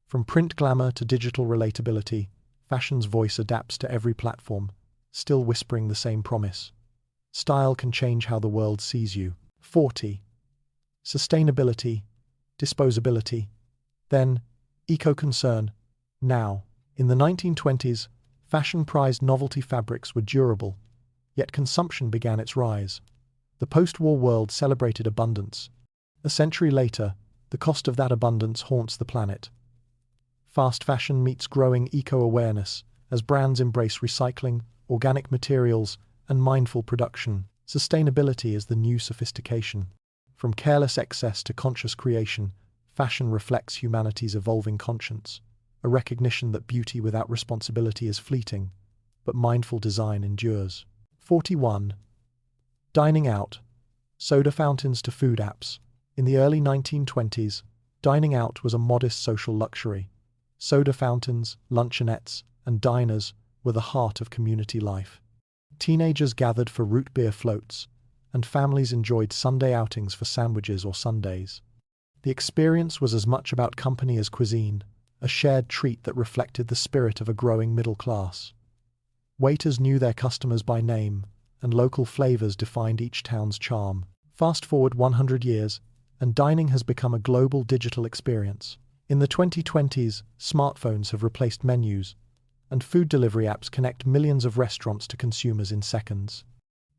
From print glamour to digital relatability, fashion's voice adapts to every platform, still whispering the same promise. Style can change how the world sees you. 40. Sustainability, disposability, then eco-concern. Now, in the 1920s, fashion prized novelty fabrics were durable, yet consumption began its rise. The post-war world celebrated abundance. A century later, the cost of that abundance haunts the planet. Fast fashion meets growing eco-awareness as brands embrace recycling, organic materials, and mindful production. Sustainability is the new sophistication. From careless excess to conscious creation, fashion reflects humanity's evolving conscience, a recognition that beauty without responsibility is fleeting, but mindful design endures. 41. Dining out. Soda fountains to food apps. In the early 1920s, dining out was a modest social luxury. Soda fountains, luncheonettes, and diners were the heart of community life. Teenagers gathered for root beer floats, and families enjoyed Sunday outings for sandwiches or sundaes. The experience was as much about company as cuisine, a shared treat that reflected the spirit of a growing middle class. Waiters knew their customers by name, and local flavors defined each town's charm. Fast forward 100 years, and dining has become a global digital experience. In the 2020s, smartphones have replaced menus, and food delivery apps connect millions of restaurants to consumers in seconds.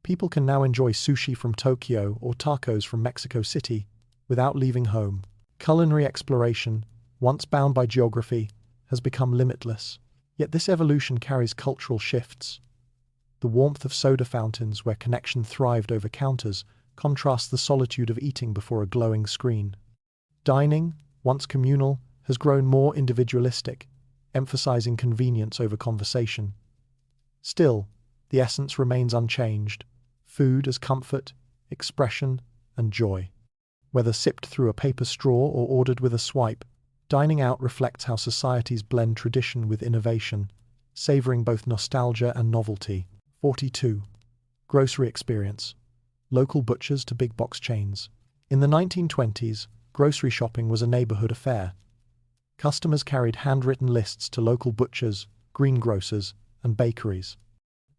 People can now enjoy sushi from Tokyo or tacos from Mexico City without leaving home. Culinary exploration, once bound by geography, has become limitless. Yet this evolution carries cultural shifts. The warmth of soda fountains where connection thrived over counters contrasts the solitude of eating before a glowing screen. Dining, once communal, has grown more individualistic, emphasizing convenience over conversation. Still, the essence remains unchanged: food as comfort, expression, and joy. Whether sipped through a paper straw or ordered with a swipe, dining out reflects how societies blend tradition with innovation, savoring both nostalgia and novelty. 42. Grocery experience. Local butchers to big box chains. In the 1920s, grocery shopping was a neighborhood affair. Customers carried handwritten lists to local butchers, greengrocers, and bakeries.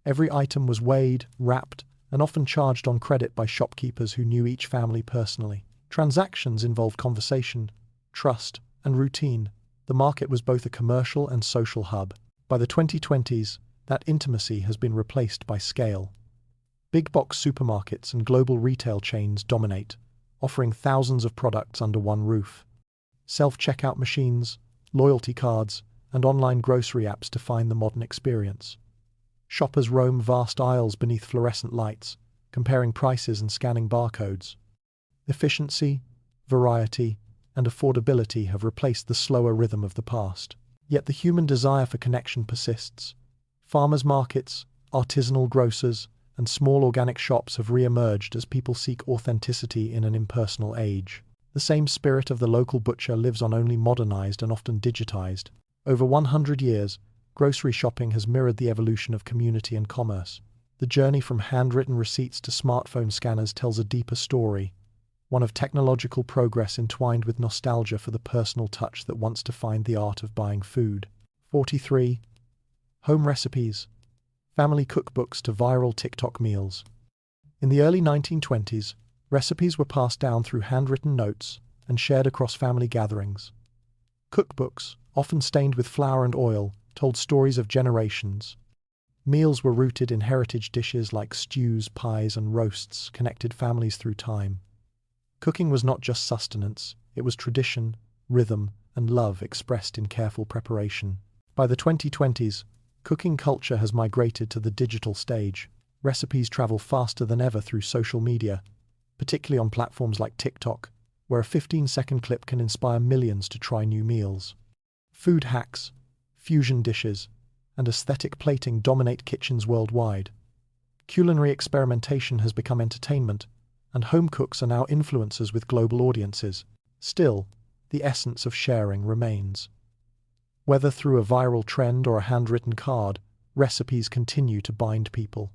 Every item was weighed, wrapped, and often charged on credit by shopkeepers who knew each family personally. Transactions involved conversation, trust, and routine. The market was both a commercial and social hub. By the 2020s, that intimacy has been replaced by scale. Big box supermarkets and global retail chains dominate, offering thousands of products under one roof. Self-checkout machines, loyalty cards, and online grocery apps define the modern experience. Shoppers roam vast aisles beneath fluorescent lights, comparing prices and scanning barcodes. Efficiency, variety, and affordability have replaced the slower rhythm of the past. Yet the human desire for connection persists. Farmers' markets, artisanal grocers, and small organic shops have re-emerged as people seek authenticity in an impersonal age. The same spirit of the local butcher lives on, only modernized and often digitized. Over 100 years, grocery shopping has mirrored the evolution of community and commerce. The journey from handwritten receipts to smartphone scanners tells a deeper story, one of technological progress entwined with nostalgia for the personal touch that once defined the art of buying food. 43. Home recipes. Family cookbooks to viral TikTok meals. In the early 1920s, recipes were passed down through handwritten notes and shared across family gatherings. Cookbooks, often stained with flour and oil, told stories of generations. Meals were rooted in heritage dishes like stews, pies, and roasts, connected families through time. Cooking was not just sustenance, it was tradition, rhythm, and love expressed in careful preparation. By the 2020s, cooking culture has migrated to the digital stage. Recipes travel faster than ever through social media, particularly on platforms like TikTok, where a 15-second clip can inspire millions to try new meals. Food hacks, fusion dishes, and aesthetic plating dominate kitchens worldwide. Culinary experimentation has become entertainment, and home cooks are now influencers with global audiences. Still, the essence of sharing remains. Whether through a viral trend or a handwritten card, recipes continue to bind people.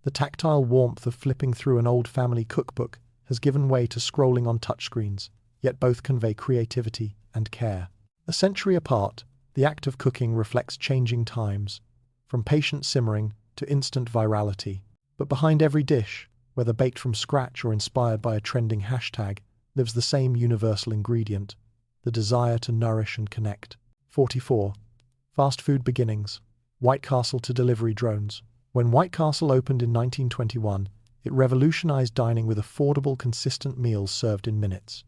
The tactile warmth of flipping through an old family cookbook has given way to scrolling on touchscreens, yet both convey creativity and care. A century apart, the act of cooking reflects changing times, from patient simmering to instant virality. But behind every dish, whether baked from scratch or inspired by a trending hashtag, lives the same universal ingredient: the desire to nourish and connect. 44. Fast food beginnings. White Castle to delivery drones. When White Castle opened in 1921, it revolutionized dining with affordable, consistent meals served in minutes.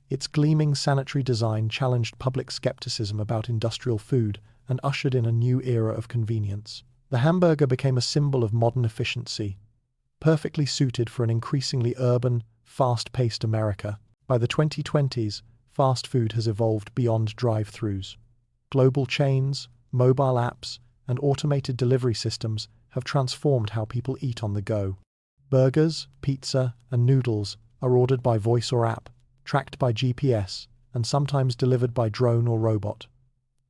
Its gleaming sanitary design challenged public skepticism about industrial food and ushered in a new era of convenience. The hamburger became a symbol of modern efficiency, perfectly suited for an increasingly urban, fast-paced America. By the 2020s, fast food has evolved beyond drive-thrus. Global chains, mobile apps, and automated delivery systems have transformed how people eat on the go. Burgers, pizza, and noodles are ordered by voice or app, tracked by GPS, and sometimes delivered by drone or robot.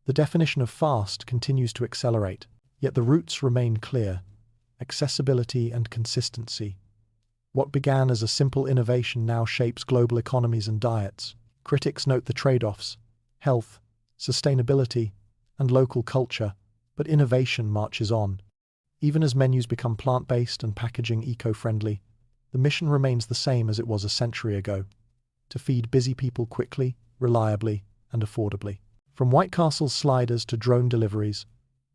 The definition of fast continues to accelerate, yet the roots remain clear: accessibility and consistency. What began as a simple innovation now shapes global economies and diets. Critics note the trade-offs: health, sustainability, and local culture, but innovation marches on. Even as menus become plant-based and packaging eco-friendly, the mission remains the same as it was a century ago: to feed busy people quickly, reliably, and affordably. From White Castle's sliders to drone deliveries,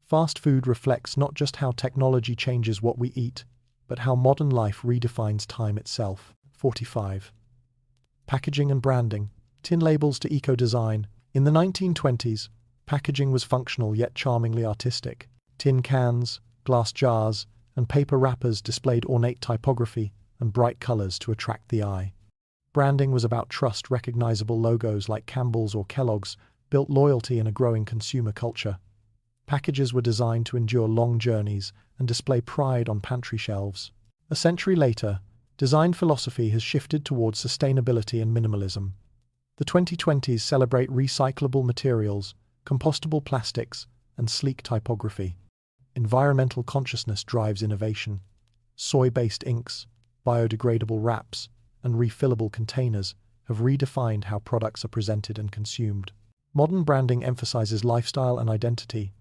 fast food reflects not just how technology changes what we eat, but how modern life redefines time itself. 45. Packaging and branding. Tin labels to eco-design. In the 1920s, packaging was functional yet charmingly artistic. Tin cans, glass jars, and paper wrappers displayed ornate typography and bright colors to attract the eye. Branding was about trust. Recognizable logos like Campbell's or Kellogg's built loyalty in a growing consumer culture. Packages were designed to endure long journeys and display pride on pantry shelves. A century later, design philosophy has shifted towards sustainability and minimalism. The 2020s celebrate recyclable materials, compostable plastics, and sleek typography. Environmental consciousness drives innovation. Soy-based inks, biodegradable wraps, and refillable containers have redefined how products are presented and consumed. Modern branding emphasizes lifestyle and identity.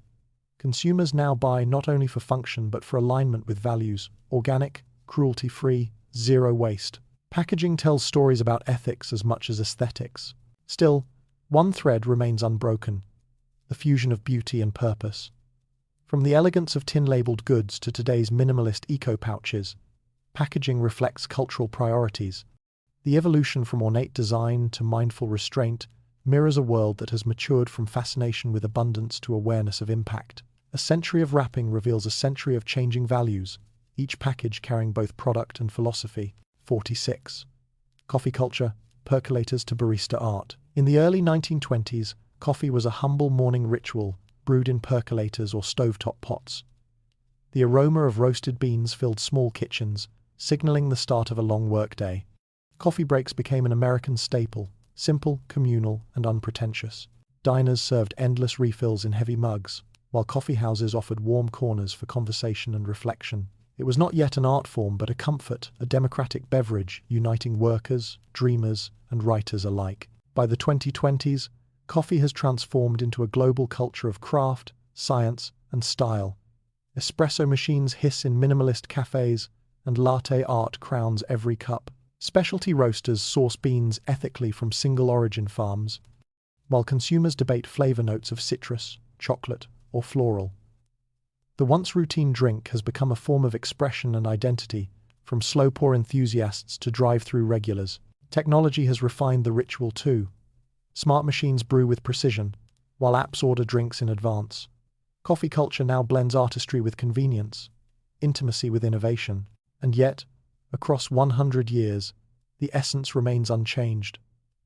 Consumers now buy not only for function but for alignment with values: organic, cruelty-free, zero waste. Packaging tells stories about ethics as much as aesthetics. Still, one thread remains unbroken: the fusion of beauty and purpose. From the elegance of tin-labeled goods to today's minimalist eco-pouches, packaging reflects cultural priorities. The evolution from ornate design to mindful restraint mirrors a world that has matured from fascination with abundance to awareness of impact. A century of wrapping reveals a century of changing values, each package carrying both product and philosophy. 46. Coffee culture, percolators to barista art. In the early 1920s, coffee was a humble morning ritual, brewed in percolators or stovetop pots. The aroma of roasted beans filled small kitchens, signaling the start of a long workday. Coffee breaks became an American staple, simple, communal, and unpretentious. Diners served endless refills in heavy mugs, while coffee houses offered warm corners for conversation and reflection. It was not yet an art form, but a comfort, a democratic beverage uniting workers, dreamers, and writers alike. By the 2020s, coffee has transformed into a global culture of craft, science, and style. Espresso machines hiss in minimalist cafes, and latte art crowns every cup. Specialty roasters source beans ethically from single-origin farms, while consumers debate flavor notes of citrus, chocolate, or floral. The once routine drink has become a form of expression and identity, from slow-pour enthusiasts to drive-through regulars. Technology has refined the ritual too. Smart machines brew with precision, while apps order drinks in advance. Coffee culture now blends artistry with convenience, intimacy with innovation. And yet, across 100 years, the essence remains unchanged: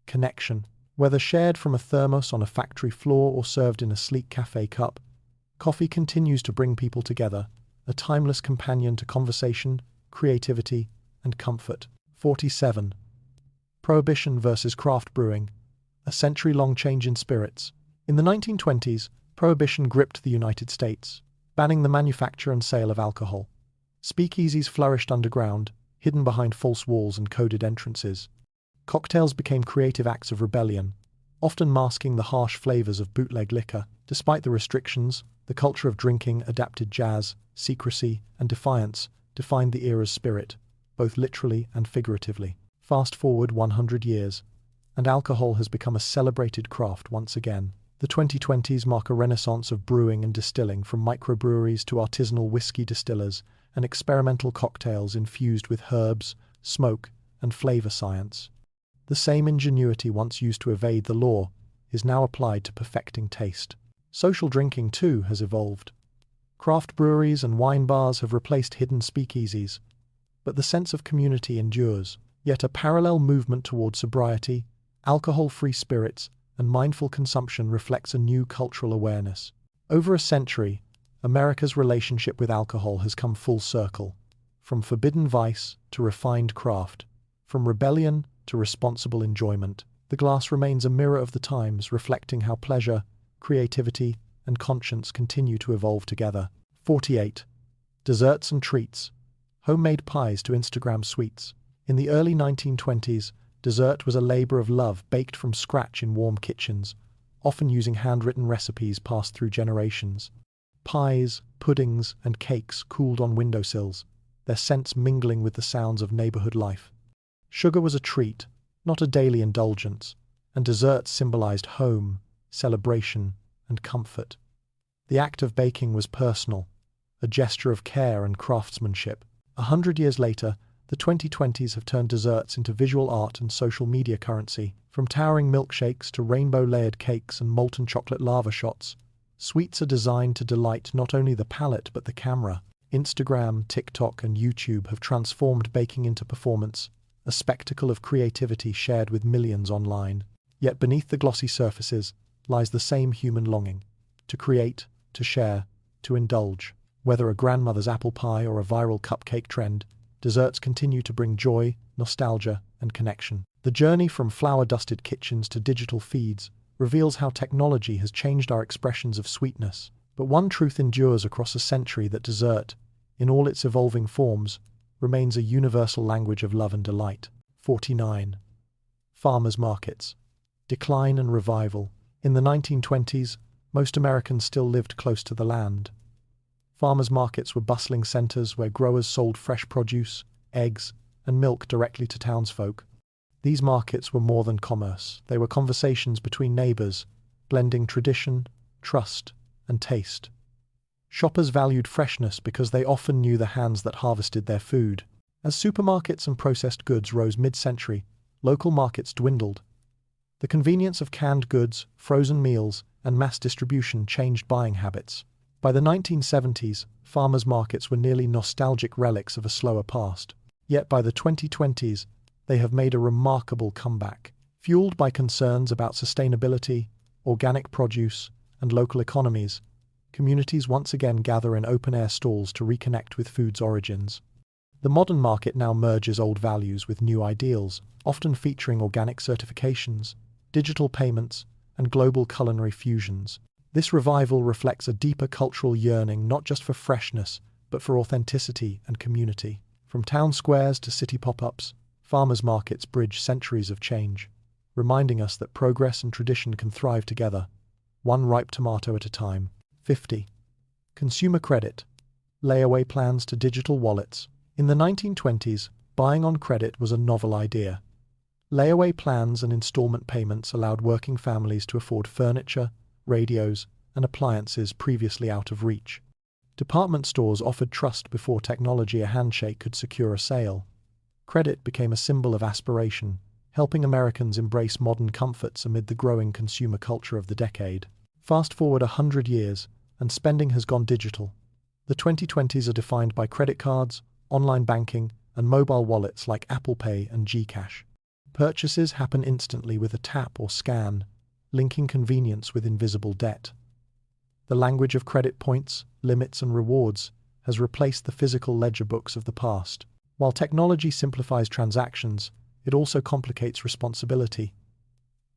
connection. Whether shared from a thermos on a factory floor or served in a sleek cafe cup, coffee continues to bring people together, a timeless companion to conversation, creativity, and comfort. 47. Prohibition versus craft brewing, a century-long change in spirits. In the 1920s, Prohibition gripped the United States, banning the manufacture and sale of alcohol. Speakeasies flourished underground, hidden behind false walls and coded entrances. Cocktails became creative acts of rebellion, often masking the harsh flavors of bootleg liquor. Despite the restrictions, the culture of drinking adapted jazz, secrecy, and defiance defined the era's spirit, both literally and figuratively. Fast forward 100 years, and alcohol has become a celebrated craft once again. The 2020s mark a renaissance of brewing and distilling, from microbreweries to artisanal whiskey distillers and experimental cocktails infused with herbs, smoke, and flavor science. The same ingenuity once used to evade the law is now applied to perfecting taste. Social drinking, too, has evolved. Craft breweries and wine bars have replaced hidden speakeasies, but the sense of community endures. Yet a parallel movement toward sobriety, alcohol-free spirits, and mindful consumption reflects a new cultural awareness. Over a century, America's relationship with alcohol has come full circle, from forbidden vice to refined craft, from rebellion to responsible enjoyment. The glass remains a mirror of the times, reflecting how pleasure, creativity, and conscience continue to evolve together. 48. Desserts and treats, homemade pies to Instagram sweets. In the early 1920s, dessert was a labor of love baked from scratch in warm kitchens, often using handwritten recipes passed through generations. Pies, puddings, and cakes cooled on windowsills, their scents mingling with the sounds of neighborhood life. Sugar was a treat, not a daily indulgence, and desserts symbolized home, celebration, and comfort. The act of baking was personal, a gesture of care and craftsmanship. 100 years later, the 2020s have turned desserts into visual art and social media currency. From towering milkshakes to rainbow-layered cakes and molten chocolate lava shots, sweets are designed to delight not only the palate but the camera. Instagram, TikTok, and YouTube have transformed baking into performance, a spectacle of creativity shared with millions online. Yet beneath the glossy surfaces lies the same human longing: to create, to share, to indulge. Whether a grandmother's apple pie or a viral cupcake trend, desserts continue to bring joy, nostalgia, and connection. The journey from flour-dusted kitchens to digital feeds reveals how technology has changed our expressions of sweetness. But one truth endures across a century: that dessert, in all its evolving forms, remains a universal language of love and delight. 49. Farmers' markets. Decline and revival. In the 1920s, most Americans still lived close to the land. Farmers' markets were bustling centers where growers sold fresh produce, eggs, and milk directly to townsfolk. These markets were more than commerce. They were conversations between neighbors, blending tradition, trust, and taste. Shoppers valued freshness because they often knew the hands that harvested their food. As supermarkets and processed goods rose mid-century, local markets dwindled. The convenience of canned goods, frozen meals, and mass distribution changed buying habits. By the 1970s, farmers' markets were nearly nostalgic relics of a slower past. Yet by the 2020s, they have made a remarkable comeback. Fueled by concerns about sustainability, organic produce, and local economies, communities once again gather in open-air stalls to reconnect with food's origins. The modern market now merges old values with new ideals, often featuring organic certifications, digital payments, and global culinary fusions. This revival reflects a deeper cultural yearning not just for freshness, but for authenticity and community. From town squares to city pop-ups, farmers' markets bridge centuries of change, reminding us that progress and tradition can thrive together, one ripe tomato at a time. 50. Consumer credit. Layaway plans to digital wallets. In the 1920s, buying on credit was a novel idea. Layaway plans and installment payments allowed working families to afford furniture, radios, and appliances previously out of reach. Department stores offered trust before technology. A handshake could secure a sale. Credit became a symbol of aspiration, helping Americans embrace modern comforts amid the growing consumer culture of the decade. Fast forward 100 years, and spending has gone digital. The 2020s are defined by credit cards, online banking, and mobile wallets like Apple Pay and Gcash. Purchases happen instantly with a tap or scan, linking convenience with invisible debt. The language of credit points, limits, and rewards has replaced the physical ledger books of the past. While technology simplifies transactions, it also complicates responsibility.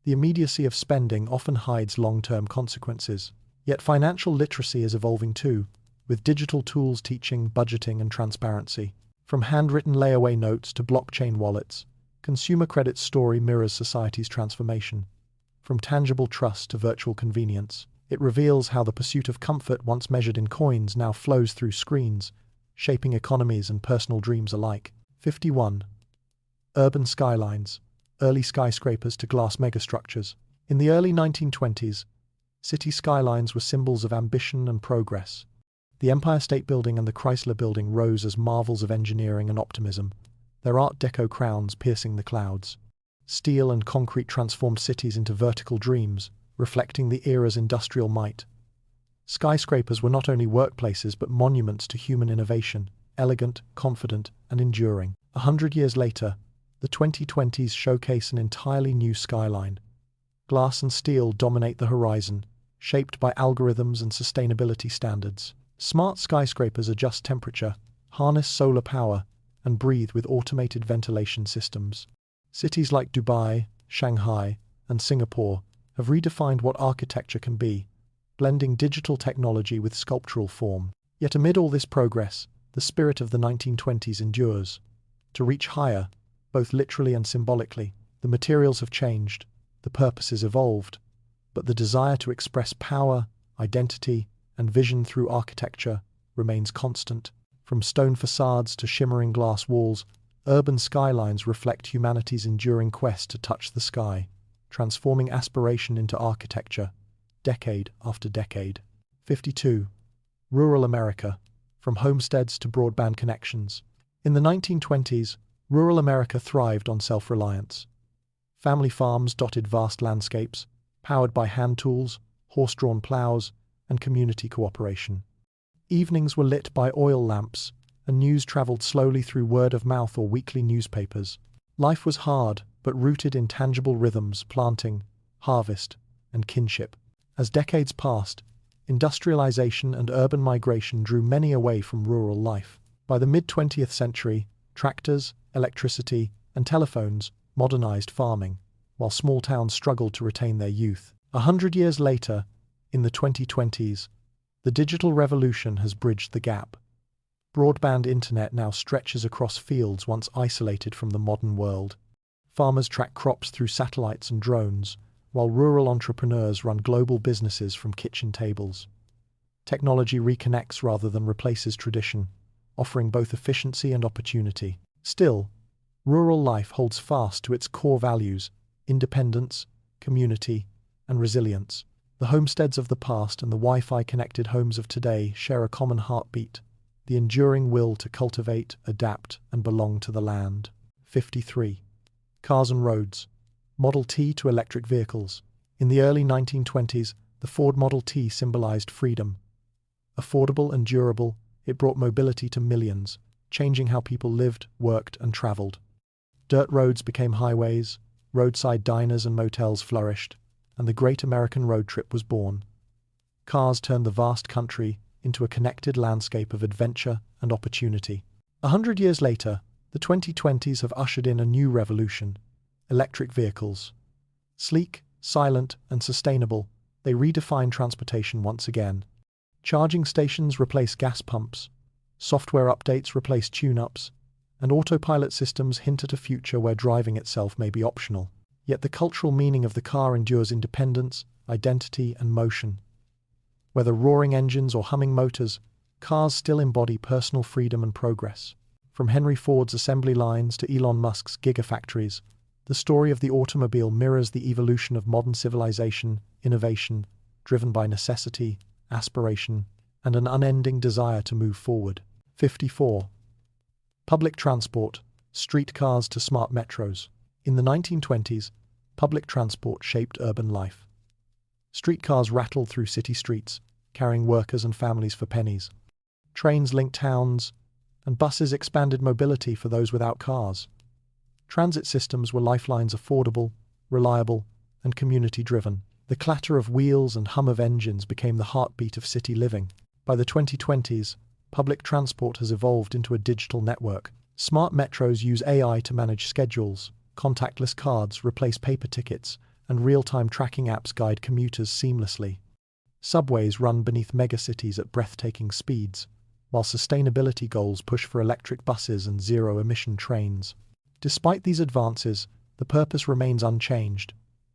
The immediacy of spending often hides long-term consequences. Yet financial literacy is evolving too, with digital tools teaching budgeting and transparency. From handwritten layaway notes to blockchain wallets, consumer credit's story mirrors society's transformation. From tangible trust to virtual convenience, it reveals how the pursuit of comfort once measured in coins now flows through screens, shaping economies and personal dreams alike. 51. Urban skylines, early skyscrapers to glass megastructures. In the early 1920s, city skylines were symbols of ambition and progress. The Empire State Building and the Chrysler Building rose as marvels of engineering and optimism, their Art Deco crowns piercing the clouds. Steel and concrete transformed cities into vertical dreams, reflecting the era's industrial might. Skyscrapers were not only workplaces but monuments to human innovation, elegant, confident, and enduring. 100 years later, the 2020s showcase an entirely new skyline. Glass and steel dominate the horizon, shaped by algorithms and sustainability standards. Smart skyscrapers adjust temperature, harness solar power, and breathe with automated ventilation systems. Cities like Dubai, Shanghai, and Singapore have redefined what architecture can be, blending digital technology with sculptural form. Yet amid all this progress, the spirit of the 1920s endures. To reach higher, both literally and symbolically, the materials have changed, the purposes evolved, but the desire to express power, identity, and vision through architecture remains constant. From stone facades to shimmering glass walls, urban skylines reflect humanity's enduring quest to touch the sky, transforming aspiration into architecture, decade after decade. 52. Rural America, from homesteads to broadband connections. In the 1920s, rural America thrived on self-reliance. Family farms dotted vast landscapes, powered by hand tools, horse-drawn plows, and community cooperation. Evenings were lit by oil lamps, and news traveled slowly through word of mouth or weekly newspapers. Life was hard, but rooted in tangible rhythms: planting, harvest, and kinship. As decades passed, industrialization and urban migration drew many away from rural life. By the mid-20th century, tractors, electricity, and telephones modernized farming, while small towns struggled to retain their youth. 100 years later, in the 2020s, the digital revolution has bridged the gap. Broadband internet now stretches across fields once isolated from the modern world. Farmers track crops through satellites and drones, while rural entrepreneurs run global businesses from kitchen tables. Technology reconnects rather than replaces tradition, offering both efficiency and opportunity. Still, rural life holds fast to its core values: independence, community, and resilience. The homesteads of the past and the Wi-Fi-connected homes of today share a common heartbeat: the enduring will to cultivate, adapt, and belong to the land. 53. Cars and roads. Model T to electric vehicles. In the early 1920s, the Ford Model T symbolized freedom. Affordable and durable, it brought mobility to millions, changing how people lived, worked, and traveled. Dirt roads became highways, roadside diners and motels flourished, and the Great American Road Trip was born. Cars turned the vast country into a connected landscape of adventure and opportunity. 100 years later, the 2020s have ushered in a new revolution: electric vehicles. Sleek, silent, and sustainable, they redefine transportation once again. Charging stations replace gas pumps, software updates replace tune-ups, and autopilot systems hint at a future where driving itself may be optional. Yet the cultural meaning of the car endures: independence, identity, and motion. Whether roaring engines or humming motors, cars still embody personal freedom and progress. From Henry Ford's assembly lines to Elon Musk's gigafactories, the story of the automobile mirrors the evolution of modern civilization: innovation, driven by necessity, aspiration, and an unending desire to move forward. 54. Public transport, streetcars to smart metros. In the 1920s, public transport shaped urban life. Streetcars rattled through city streets, carrying workers and families for pennies. Trains linked towns, and buses expanded mobility for those without cars. Transit systems were lifelines: affordable, reliable, and community-driven. The clatter of wheels and hum of engines became the heartbeat of city living. By the 2020s, public transport has evolved into a digital network. Smart metros use AI to manage schedules, contactless cards replace paper tickets, and real-time tracking apps guide commuters seamlessly. Subways run beneath megacities at breathtaking speeds, while sustainability goals push for electric buses and zero-emission trains. Despite these advances, the purpose remains unchanged: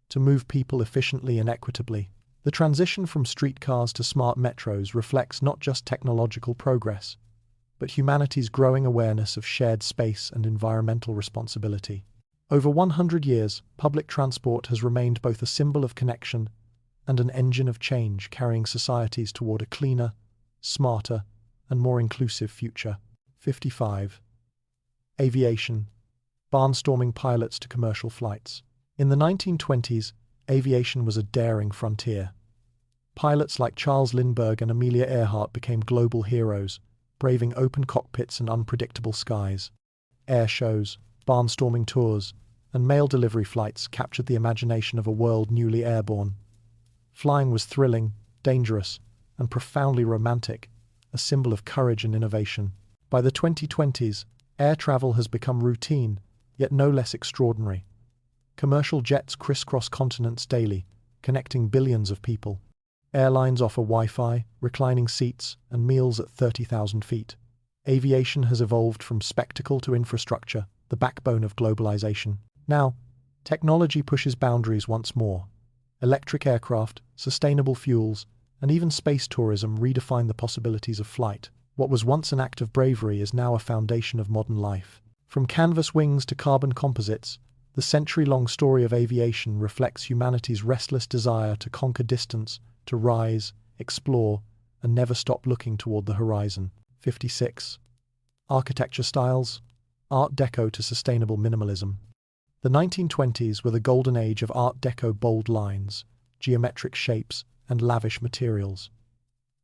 to move people efficiently and equitably. The transition from streetcars to smart metros reflects not just technological progress, but humanity's growing awareness of shared space and environmental responsibility. Over 100 years, public transport has remained both a symbol of connection and an engine of change, carrying societies toward a cleaner, smarter, and more inclusive future. 55. Aviation. Barnstorming pilots to commercial flights. In the 1920s, aviation was a daring frontier. Pilots like Charles Lindbergh and Amelia Earhart became global heroes, braving open cockpits and unpredictable skies. Air shows, barnstorming tours, and mail delivery flights captured the imagination of a world newly airborne. Flying was thrilling, dangerous, and profoundly romantic, a symbol of courage and innovation. By the 2020s, air travel has become routine, yet no less extraordinary. Commercial jets crisscross continents daily, connecting billions of people. Airlines offer Wi-Fi, reclining seats, and meals at 30,000 feet. Aviation has evolved from spectacle to infrastructure, the backbone of globalization. Now, technology pushes boundaries once more. Electric aircraft, sustainable fuels, and even space tourism redefine the possibilities of flight. What was once an act of bravery is now a foundation of modern life. From canvas wings to carbon composites, the century-long story of aviation reflects humanity's restless desire to conquer distance, to rise, explore, and never stop looking toward the horizon. 56. Architecture styles. Art Deco to sustainable minimalism. The 1920s were the golden age of Art Deco: bold lines, geometric shapes, and lavish materials.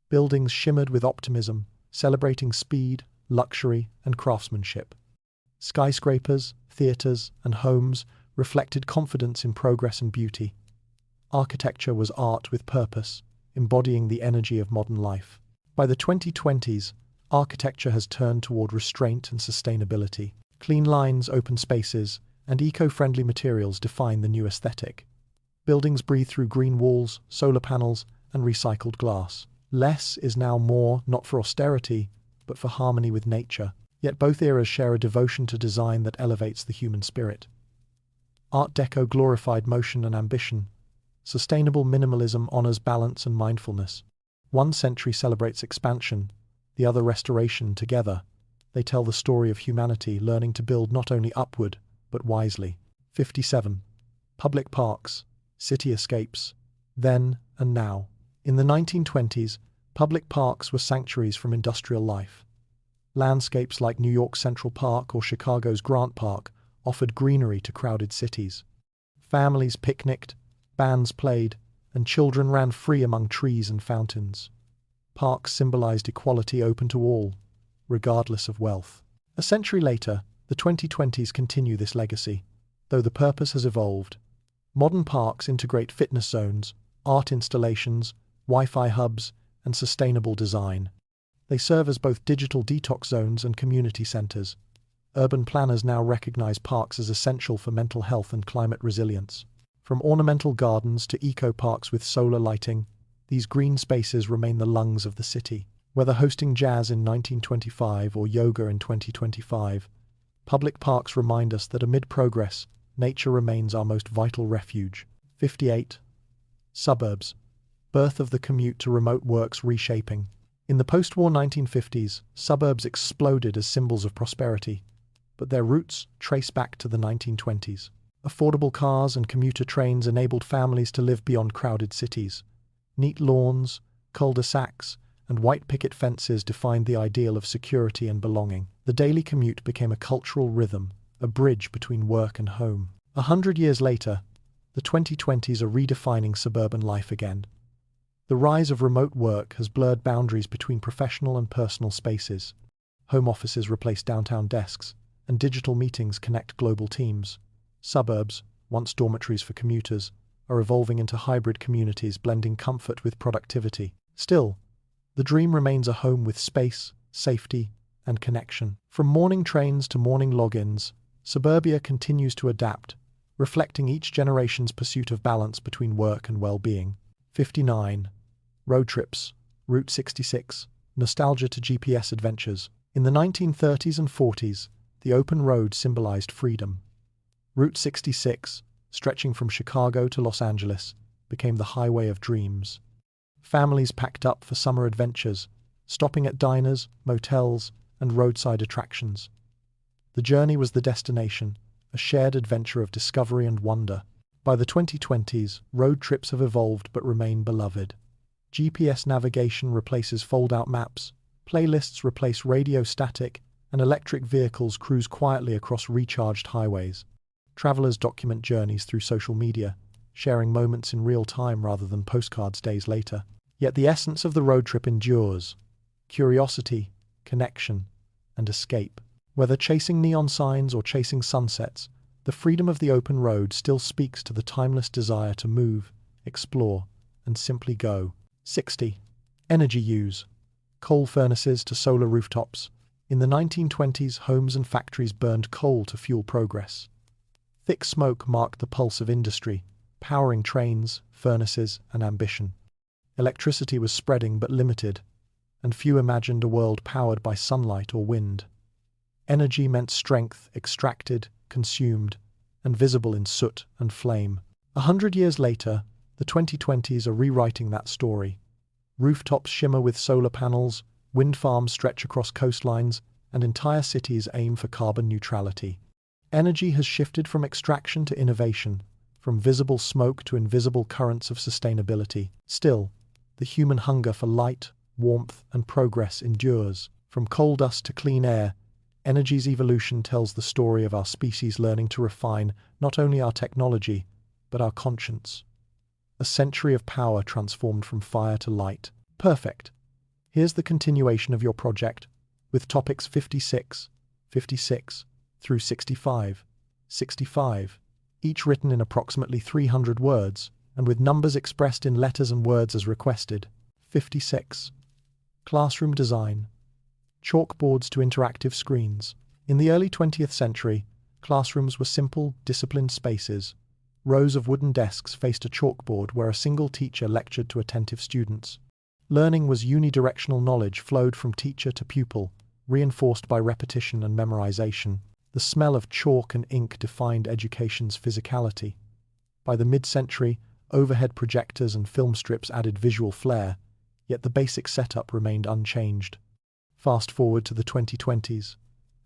Buildings shimmered with optimism, celebrating speed, luxury, and craftsmanship. Skyscrapers, theaters, and homes reflected confidence in progress and beauty. Architecture was art with purpose, embodying the energy of modern life. By the 2020s, architecture has turned toward restraint and sustainability. Clean lines, open spaces, and eco-friendly materials define the new aesthetic. Buildings breathe through green walls, solar panels, and recycled glass. Less is now more, not for austerity, but for harmony with nature. Yet both eras share a devotion to design that elevates the human spirit. Art Deco glorified motion and ambition. Sustainable minimalism honors balance and mindfulness. One century celebrates expansion, the other restoration. Together, they tell the story of humanity learning to build not only upward, but wisely. 57. Public parks, city escapes, then and now. In the 1920s, public parks were sanctuaries from industrial life. Landscapes like New York's Central Park or Chicago's Grant Park offered greenery to crowded cities. Families picnicked, bands played, and children ran free among trees and fountains. Parks symbolized equality open to all, regardless of wealth. A century later, the 2020s continue this legacy, though the purpose has evolved. Modern parks integrate fitness zones, art installations, Wi-Fi hubs, and sustainable design. They serve as both digital detox zones and community centers. Urban planners now recognize parks as essential for mental health and climate resilience. From ornamental gardens to eco-parks with solar lighting, these green spaces remain the lungs of the city. Whether hosting jazz in 1925 or yoga in 2025, public parks remind us that amid progress, nature remains our most vital refuge. 58. Suburbs. Birth of the commute to remote work's reshaping. In the post-war 1950s, suburbs exploded as symbols of prosperity, but their roots trace back to the 1920s. Affordable cars and commuter trains enabled families to live beyond crowded cities. Neat lawns, cul-de-sacs, and white picket fences defined the ideal of security and belonging. The daily commute became a cultural rhythm, a bridge between work and home. 100 years later, the 2020s are redefining suburban life again. The rise of remote work has blurred boundaries between professional and personal spaces. Home offices replace downtown desks, and digital meetings connect global teams. Suburbs, once dormitories for commuters, are evolving into hybrid communities blending comfort with productivity. Still, the dream remains a home with space, safety, and connection. From morning trains to morning logins, suburbia continues to adapt, reflecting each generation's pursuit of balance between work and well-being. 59. Road trips. Route 66. Nostalgia to GPS adventures. In the 1930s and 40s, the open road symbolized freedom. Route 66, stretching from Chicago to Los Angeles, became the highway of dreams. Families packed up for summer adventures, stopping at diners, motels, and roadside attractions. The journey was the destination, a shared adventure of discovery and wonder. By the 2020s, road trips have evolved but remain beloved. GPS navigation replaces fold-out maps, playlists replace radio static, and electric vehicles cruise quietly across recharged highways. Travelers document journeys through social media, sharing moments in real time rather than postcards days later. Yet the essence of the road trip endures: curiosity, connection, and escape. Whether chasing neon signs or chasing sunsets, the freedom of the open road still speaks to the timeless desire to move, explore, and simply go. 60. Energy use. Coal furnaces to solar rooftops. In the 1920s, homes and factories burned coal to fuel progress. Thick smoke marked the pulse of industry, powering trains, furnaces, and ambition. Electricity was spreading but limited, and few imagined a world powered by sunlight or wind. Energy meant strength, extracted, consumed, and visible in soot and flame. 100 years later, the 2020s are rewriting that story. Rooftops shimmer with solar panels, wind farms stretch across coastlines, and entire cities aim for carbon neutrality. Energy has shifted from extraction to innovation, from visible smoke to invisible currents of sustainability. Still, the human hunger for light, warmth, and progress endures. From coal dust to clean air, energy's evolution tells the story of our species learning to refine not only our technology, but our conscience. A century of power transformed from fire to light. Perfect. Here's the continuation of your project, with topics 56, 56, through 65, 65, each written in approximately 300 words, and with numbers expressed in letters and words as requested. 56. Classroom design. Chalkboards to interactive screens. In the early 20th century, classrooms were simple, disciplined spaces. Rows of wooden desks faced a chalkboard where a single teacher lectured to attentive students. Learning was unidirectional. Knowledge flowed from teacher to pupil, reinforced by repetition and memorization. The smell of chalk and ink defined education's physicality. By the mid-century, overhead projectors and film strips added visual flair, yet the basic setup remained unchanged. Fast forward to the 2020s,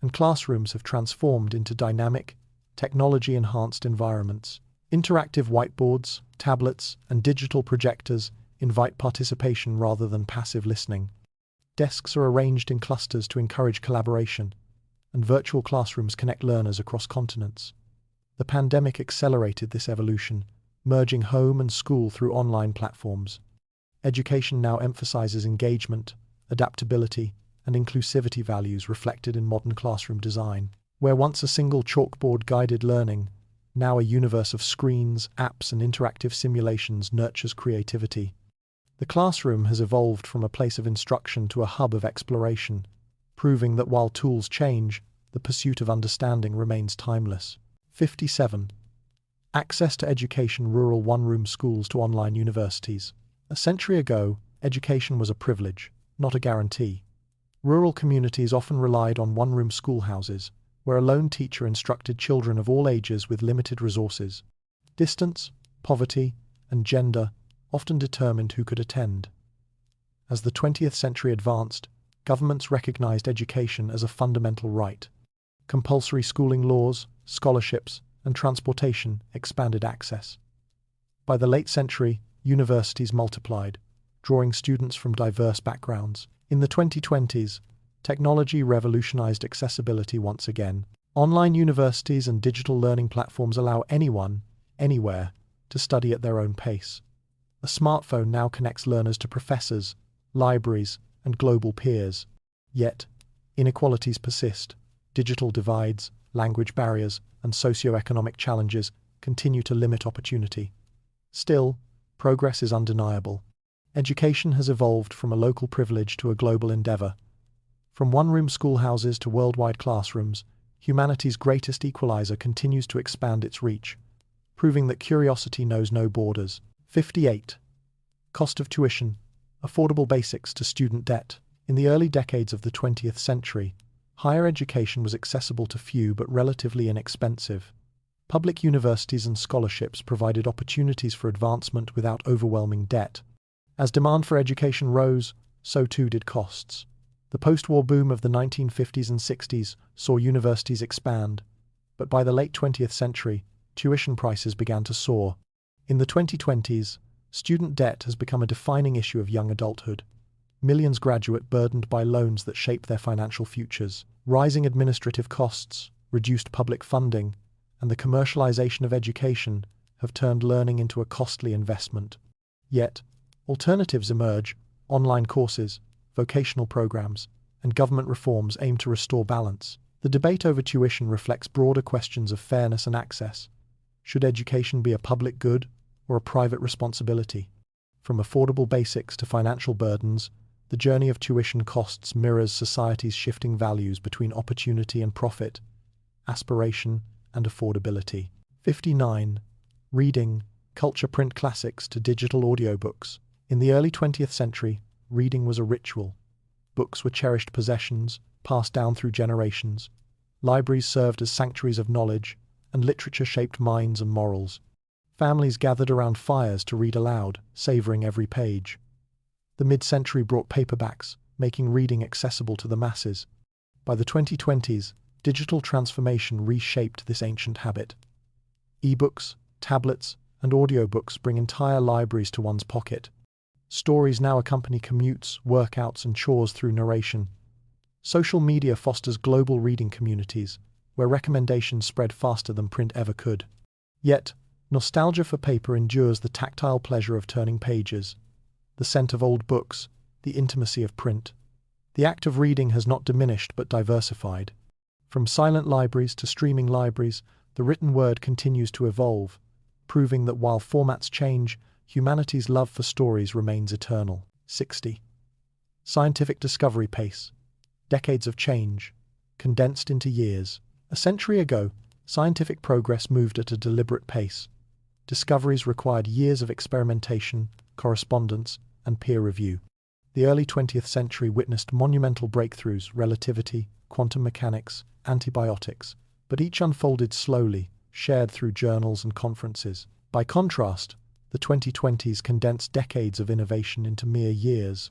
and classrooms have transformed into dynamic, technology-enhanced environments. Interactive whiteboards, tablets, and digital projectors invite participation rather than passive listening. Desks are arranged in clusters to encourage collaboration, and virtual classrooms connect learners across continents. The pandemic accelerated this evolution, merging home and school through online platforms. Education now emphasizes engagement, adaptability, and inclusivity values reflected in modern classroom design. Where once a single chalkboard guided learning, now a universe of screens, apps, and interactive simulations nurtures creativity. The classroom has evolved from a place of instruction to a hub of exploration, proving that while tools change, the pursuit of understanding remains timeless. 57. Access to education. Rural one-room schools to online universities. A century ago, education was a privilege, not a guarantee. Rural communities often relied on one-room schoolhouses, where a lone teacher instructed children of all ages with limited resources. Distance, poverty, and gender often determined who could attend. As the 20th century advanced, governments recognized education as a fundamental right. Compulsory schooling laws, scholarships, and transportation expanded access. By the late century, universities multiplied, drawing students from diverse backgrounds. In the 2020s, technology revolutionized accessibility once again. Online universities and digital learning platforms allow anyone, anywhere, to study at their own pace. A smartphone now connects learners to professors, libraries, and global peers. Yet, inequalities persist. Digital divides, language barriers, and socioeconomic challenges continue to limit opportunity. Still, progress is undeniable. Education has evolved from a local privilege to a global endeavor. From one-room schoolhouses to worldwide classrooms, humanity's greatest equalizer continues to expand its reach, proving that curiosity knows no borders. 58. Cost of tuition. Affordable basics to student debt. In the early decades of the 20th century, higher education was accessible to few but relatively inexpensive. Public universities and scholarships provided opportunities for advancement without overwhelming debt. As demand for education rose, so too did costs. The post-war boom of the 1950s and 60s saw universities expand, but by the late 20th century, tuition prices began to soar. In the 2020s, student debt has become a defining issue of young adulthood. Millions graduate burdened by loans that shape their financial futures. Rising administrative costs, reduced public funding, and the commercialization of education have turned learning into a costly investment. Yet, alternatives emerge: online courses, vocational programs, and government reforms aim to restore balance. The debate over tuition reflects broader questions of fairness and access. Should education be a public good or a private responsibility? From affordable basics to financial burdens, the journey of tuition costs mirrors society's shifting values between opportunity and profit, aspiration and affordability. 59. Reading, culture. Print classics to digital audiobooks. In the early 20th century, reading was a ritual. Books were cherished possessions, passed down through generations. Libraries served as sanctuaries of knowledge, and literature shaped minds and morals. Families gathered around fires to read aloud, savoring every page. The mid-century brought paperbacks, making reading accessible to the masses. By the 2020s, digital transformation reshaped this ancient habit. E-books, tablets, and audiobooks bring entire libraries to one's pocket. Stories now accompany commutes, workouts, and chores through narration. Social media fosters global reading communities, where recommendations spread faster than print ever could. Yet, nostalgia for paper endures the tactile pleasure of turning pages, the scent of old books, the intimacy of print. The act of reading has not diminished but diversified. From silent libraries to streaming libraries, the written word continues to evolve, proving that while formats change, humanity's love for stories remains eternal. 60. Scientific discovery pace. Decades of change, condensed into years. A century ago, scientific progress moved at a deliberate pace. Discoveries required years of experimentation, correspondence, and peer review. The early 20th century witnessed monumental breakthroughs: relativity, quantum mechanics, antibiotics, but each unfolded slowly, shared through journals and conferences. By contrast, the 2020s condensed decades of innovation into mere years.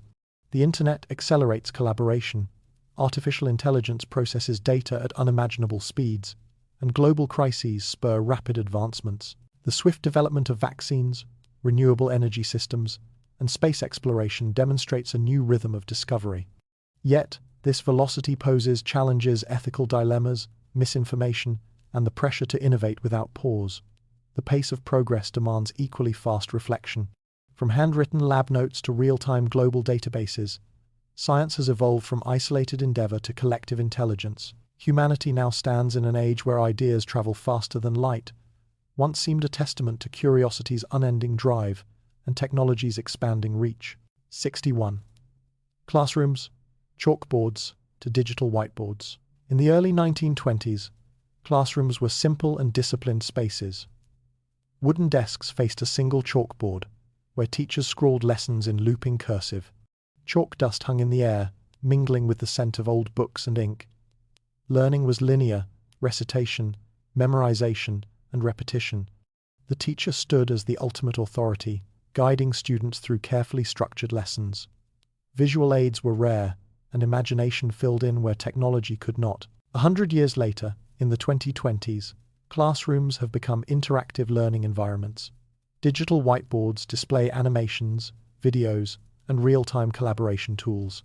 The internet accelerates collaboration, artificial intelligence processes data at unimaginable speeds, and global crises spur rapid advancements. The swift development of vaccines, renewable energy systems, and space exploration demonstrates a new rhythm of discovery. Yet, this velocity poses challenges: ethical dilemmas, misinformation, and the pressure to innovate without pause. The pace of progress demands equally fast reflection. From handwritten lab notes to real-time global databases, science has evolved from isolated endeavor to collective intelligence. Humanity now stands in an age where ideas travel faster than light, once seemed a testament to curiosity's unending drive and technology's expanding reach. 61. Classrooms, chalkboards to digital whiteboards. In the early 1920s, classrooms were simple and disciplined spaces. Wooden desks faced a single chalkboard, where teachers scrawled lessons in looping cursive. Chalk dust hung in the air, mingling with the scent of old books and ink. Learning was linear: recitation, memorization, and repetition. The teacher stood as the ultimate authority, guiding students through carefully structured lessons. Visual aids were rare, and imagination filled in where technology could not. 100 years later, in the 2020s, classrooms have become interactive learning environments. Digital whiteboards display animations, videos, and real-time collaboration tools.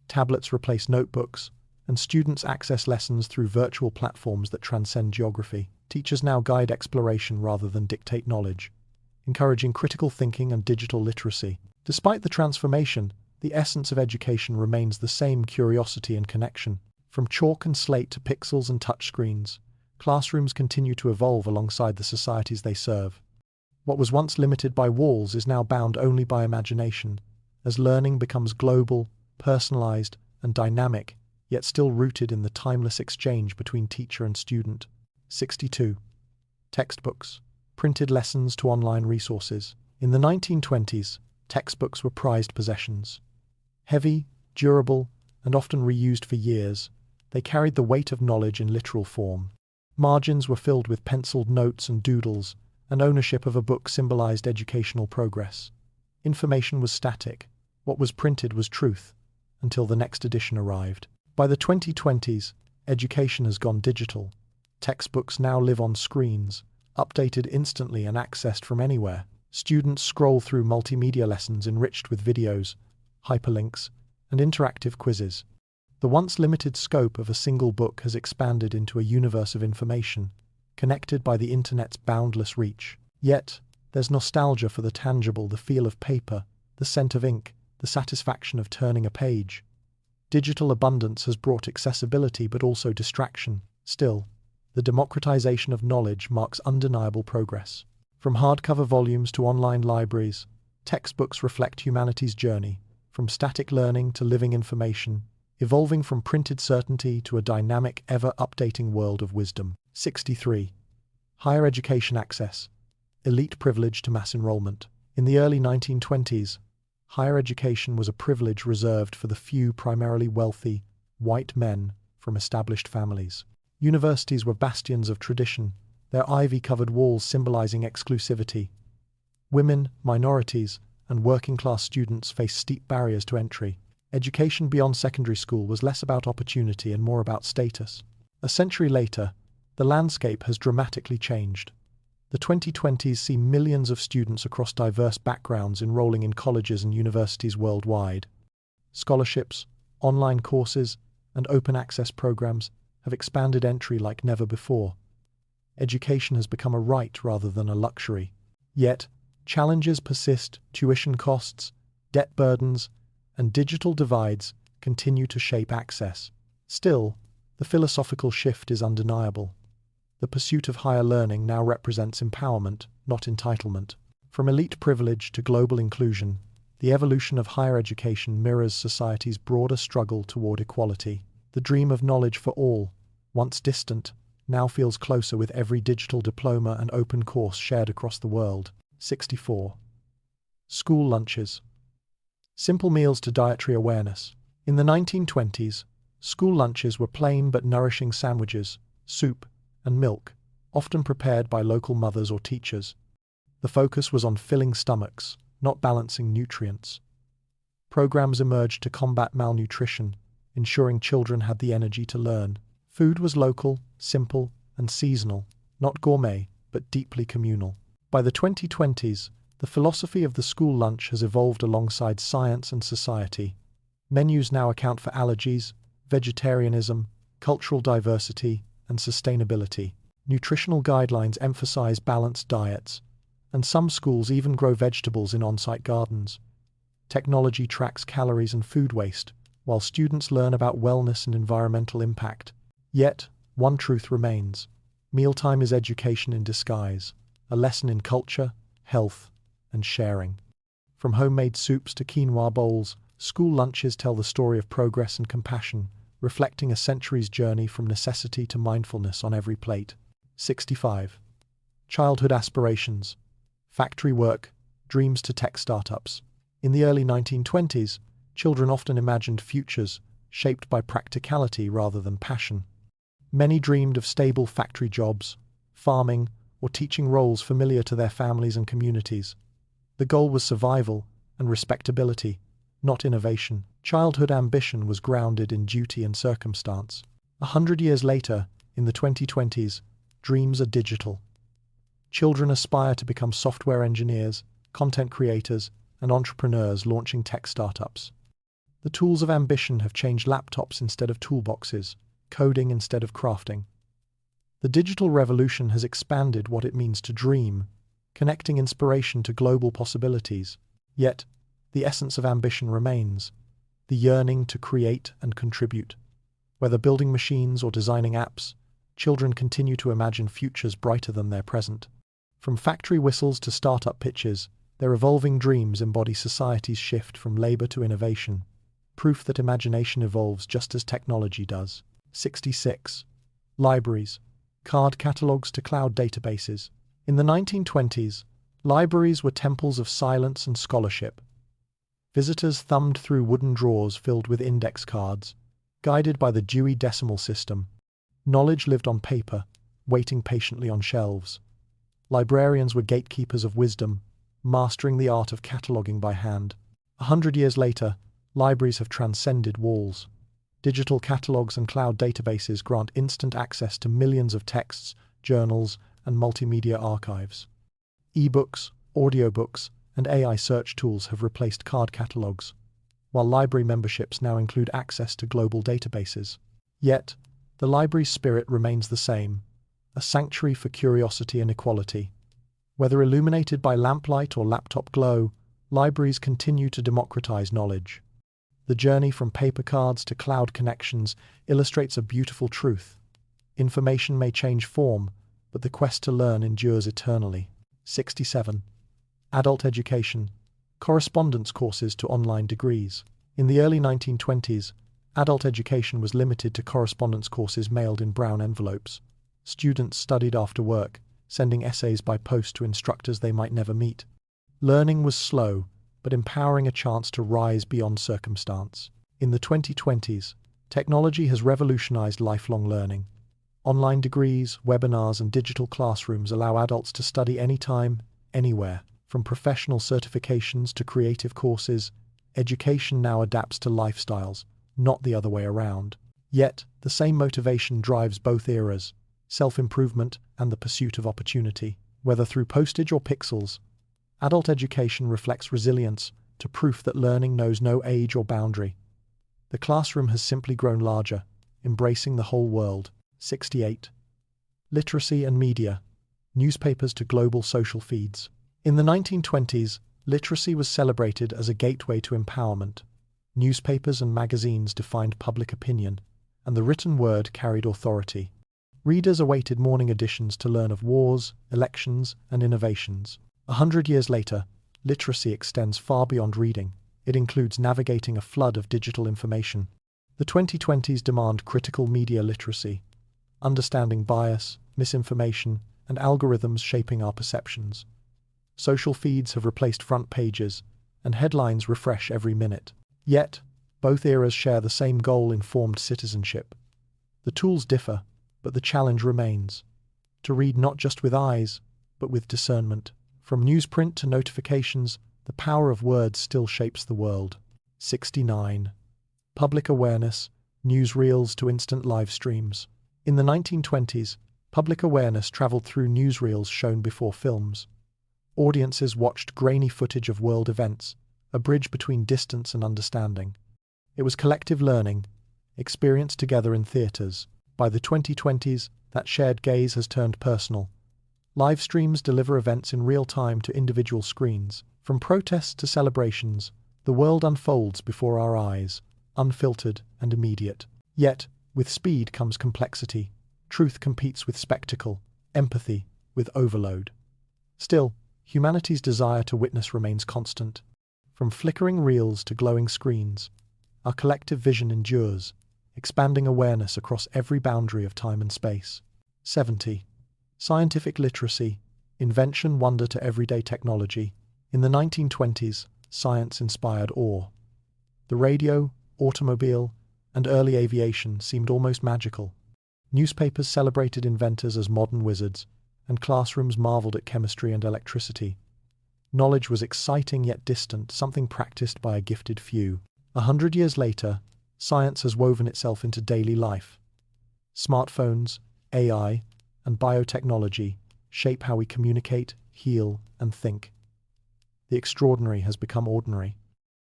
Tablets replace notebooks, and students access lessons through virtual platforms that transcend geography. Teachers now guide exploration rather than dictate knowledge, encouraging critical thinking and digital literacy. Despite the transformation, the essence of education remains the same: curiosity and connection. From chalk and slate to pixels and touchscreens, classrooms continue to evolve alongside the societies they serve. What was once limited by walls is now bound only by imagination. As learning becomes global, personalized, and dynamic, yet still rooted in the timeless exchange between teacher and student. 62. Textbooks. Printed lessons to online resources. In the 1920s, textbooks were prized possessions. Heavy, durable, and often reused for years, they carried the weight of knowledge in literal form. Margins were filled with penciled notes and doodles, and ownership of a book symbolized educational progress. Information was static. What was printed was truth, until the next edition arrived. By the 2020s, education has gone digital. Textbooks now live on screens, updated instantly and accessed from anywhere. Students scroll through multimedia lessons enriched with videos, hyperlinks, and interactive quizzes. The once limited scope of a single book has expanded into a universe of information, connected by the internet's boundless reach. Yet, there's nostalgia for the tangible, the feel of paper, the scent of ink, the satisfaction of turning a page. Digital abundance has brought accessibility but also distraction. Still, the democratization of knowledge marks undeniable progress. From hardcover volumes to online libraries, textbooks reflect humanity's journey, from static learning to living information, evolving from printed certainty to a dynamic, ever-updating world of wisdom. 63. Higher education access. Elite privilege to mass enrollment. In the early 1920s, higher education was a privilege reserved for the few primarily wealthy, white men from established families. Universities were bastions of tradition, their ivy-covered walls symbolizing exclusivity. Women, minorities, and working-class students faced steep barriers to entry. Education beyond secondary school was less about opportunity and more about status. A century later, the landscape has dramatically changed. The 2020s see millions of students across diverse backgrounds enrolling in colleges and universities worldwide. Scholarships, online courses, and open access programs have expanded entry like never before. Education has become a right rather than a luxury. Yet, challenges persist. Tuition costs, debt burdens, and digital divides continue to shape access. Still, the philosophical shift is undeniable. The pursuit of higher learning now represents empowerment, not entitlement. From elite privilege to global inclusion, the evolution of higher education mirrors society's broader struggle toward equality. The dream of knowledge for all, once distant, now feels closer with every digital diploma and open course shared across the world. 64. School lunches. Simple meals to dietary awareness. In the 1920s, school lunches were plain but nourishing sandwiches, soup, and milk, often prepared by local mothers or teachers. The focus was on filling stomachs, not balancing nutrients. Programs emerged to combat malnutrition, ensuring children had the energy to learn. Food was local, simple, and seasonal, not gourmet, but deeply communal. By the 2020s, the philosophy of the school lunch has evolved alongside science and society. Menus now account for allergies, vegetarianism, cultural diversity, and sustainability. Nutritional guidelines emphasize balanced diets, and some schools even grow vegetables in on-site gardens. Technology tracks calories and food waste, while students learn about wellness and environmental impact. Yet, one truth remains. Mealtime is education in disguise, a lesson in culture, health, and sharing. From homemade soups to quinoa bowls, school lunches tell the story of progress and compassion, reflecting a century's journey from necessity to mindfulness on every plate. 65. Childhood aspirations. Factory work, dreams to tech startups. In the early 1920s, children often imagined futures shaped by practicality rather than passion. Many dreamed of stable factory jobs, farming, or teaching roles familiar to their families and communities. The goal was survival and respectability, not innovation. Childhood ambition was grounded in duty and circumstance. 100 years later, in the 2020s, dreams are digital. Children aspire to become software engineers, content creators, and entrepreneurs launching tech startups. The tools of ambition have changed: laptops instead of toolboxes, coding instead of crafting. The digital revolution has expanded what it means to dream, connecting inspiration to global possibilities. Yet, the essence of ambition remains: the yearning to create and contribute. Whether building machines or designing apps, children continue to imagine futures brighter than their present. From factory whistles to startup pitches, their evolving dreams embody society's shift from labor to innovation. proof that imagination evolves just as technology does. 66. Libraries. Card catalogues to cloud databases. In the 1920s, libraries were temples of silence and scholarship. Visitors thumbed through wooden drawers filled with index cards, guided by the Dewey Decimal System. Knowledge lived on paper, waiting patiently on shelves. Librarians were gatekeepers of wisdom, mastering the art of cataloguing by hand. 100 years later, libraries have transcended walls. Digital catalogues and cloud databases grant instant access to millions of texts, journals, and multimedia archives. E-books, audiobooks, and AI search tools have replaced card catalogues, while library memberships now include access to global databases. Yet, the library's spirit remains the same, a sanctuary for curiosity and equality. Whether illuminated by lamplight or laptop glow, libraries continue to democratize knowledge. The journey from paper cards to cloud connections illustrates a beautiful truth. Information may change form, but the quest to learn endures eternally. 67. Adult education. Correspondence courses to online degrees. In the early 1920s, adult education was limited to correspondence courses mailed in brown envelopes. Students studied after work, sending essays by post to instructors they might never meet. Learning was slow, but empowering a chance to rise beyond circumstance. In the 2020s, technology has revolutionized lifelong learning. Online degrees, webinars, and digital classrooms allow adults to study anytime, anywhere. From professional certifications to creative courses, education now adapts to lifestyles, not the other way around. Yet, the same motivation drives both eras: self-improvement and the pursuit of opportunity. Whether through postage or pixels, adult education reflects resilience to proof that learning knows no age or boundary. The classroom has simply grown larger, embracing the whole world. 68. Literacy and media. Newspapers to global social feeds. In the 1920s, literacy was celebrated as a gateway to empowerment. Newspapers and magazines defined public opinion, and the written word carried authority. Readers awaited morning editions to learn of wars, elections, and innovations. 100 years later, literacy extends far beyond reading. It includes navigating a flood of digital information. The 2020s demand critical media literacy, understanding bias, misinformation, and algorithms shaping our perceptions. Social feeds have replaced front pages, and headlines refresh every minute. Yet, both eras share the same goal: informed citizenship. The tools differ, but the challenge remains: to read not just with eyes, but with discernment. From newsprint to notifications, the power of words still shapes the world. 69. Public awareness, newsreels to instant live streams. In the 1920s, public awareness traveled through newsreels shown before films. Audiences watched grainy footage of world events, a bridge between distance and understanding. It was collective learning, experienced together in theaters. By the 2020s, that shared gaze has turned personal. Live streams deliver events in real time to individual screens. From protests to celebrations, the world unfolds before our eyes, unfiltered and immediate. Yet, with speed comes complexity. Truth competes with spectacle, empathy with overload. Still, humanity's desire to witness remains constant. From flickering reels to glowing screens, our collective vision endures, expanding awareness across every boundary of time and space. 70. Scientific literacy, invention wonder to everyday technology. In the 1920s, science inspired awe. The radio, automobile, and early aviation seemed almost magical. Newspapers celebrated inventors as modern wizards, and classrooms marveled at chemistry and electricity. Knowledge was exciting yet distant, something practiced by a gifted few. 100 years later, science has woven itself into daily life. Smartphones, AI, and biotechnology shape how we communicate, heal, and think. The extraordinary has become ordinary.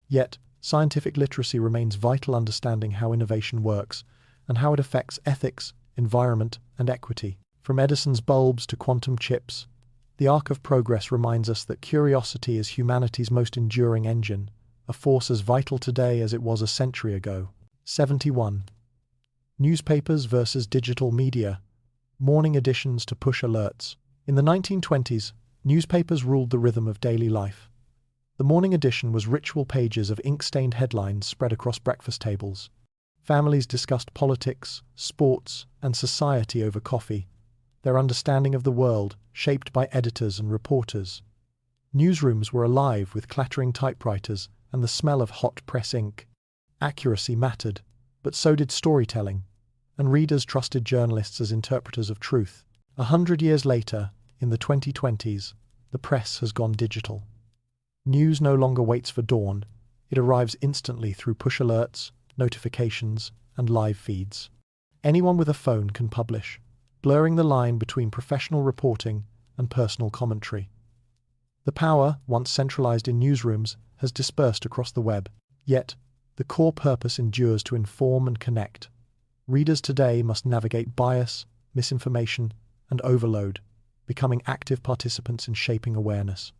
Yet, scientific literacy remains vital, understanding how innovation works and how it affects ethics, environment, and equity. From Edison's bulbs to quantum chips, the arc of progress reminds us that curiosity is humanity's most enduring engine, a force as vital today as it was a century ago. 71. Newspapers versus digital media, morning editions to push alerts. In the 1920s, newspapers ruled the rhythm of daily life. The morning edition was ritual pages of ink-stained headlines spread across breakfast tables. Families discussed politics, sports, and society over coffee, their understanding of the world shaped by editors and reporters. Newsrooms were alive with clattering typewriters and the smell of hot press ink. Accuracy mattered, but so did storytelling, and readers trusted journalists as interpreters of truth. 100 years later, in the 2020s, the press has gone digital. News no longer waits for dawn, it arrives instantly through push alerts, notifications, and live feeds. Anyone with a phone can publish, blurring the line between professional reporting and personal commentary. The power, once centralized in newsrooms, has dispersed across the web. Yet, the core purpose endures to inform and connect. Readers today must navigate bias, misinformation, and overload, becoming active participants in shaping awareness.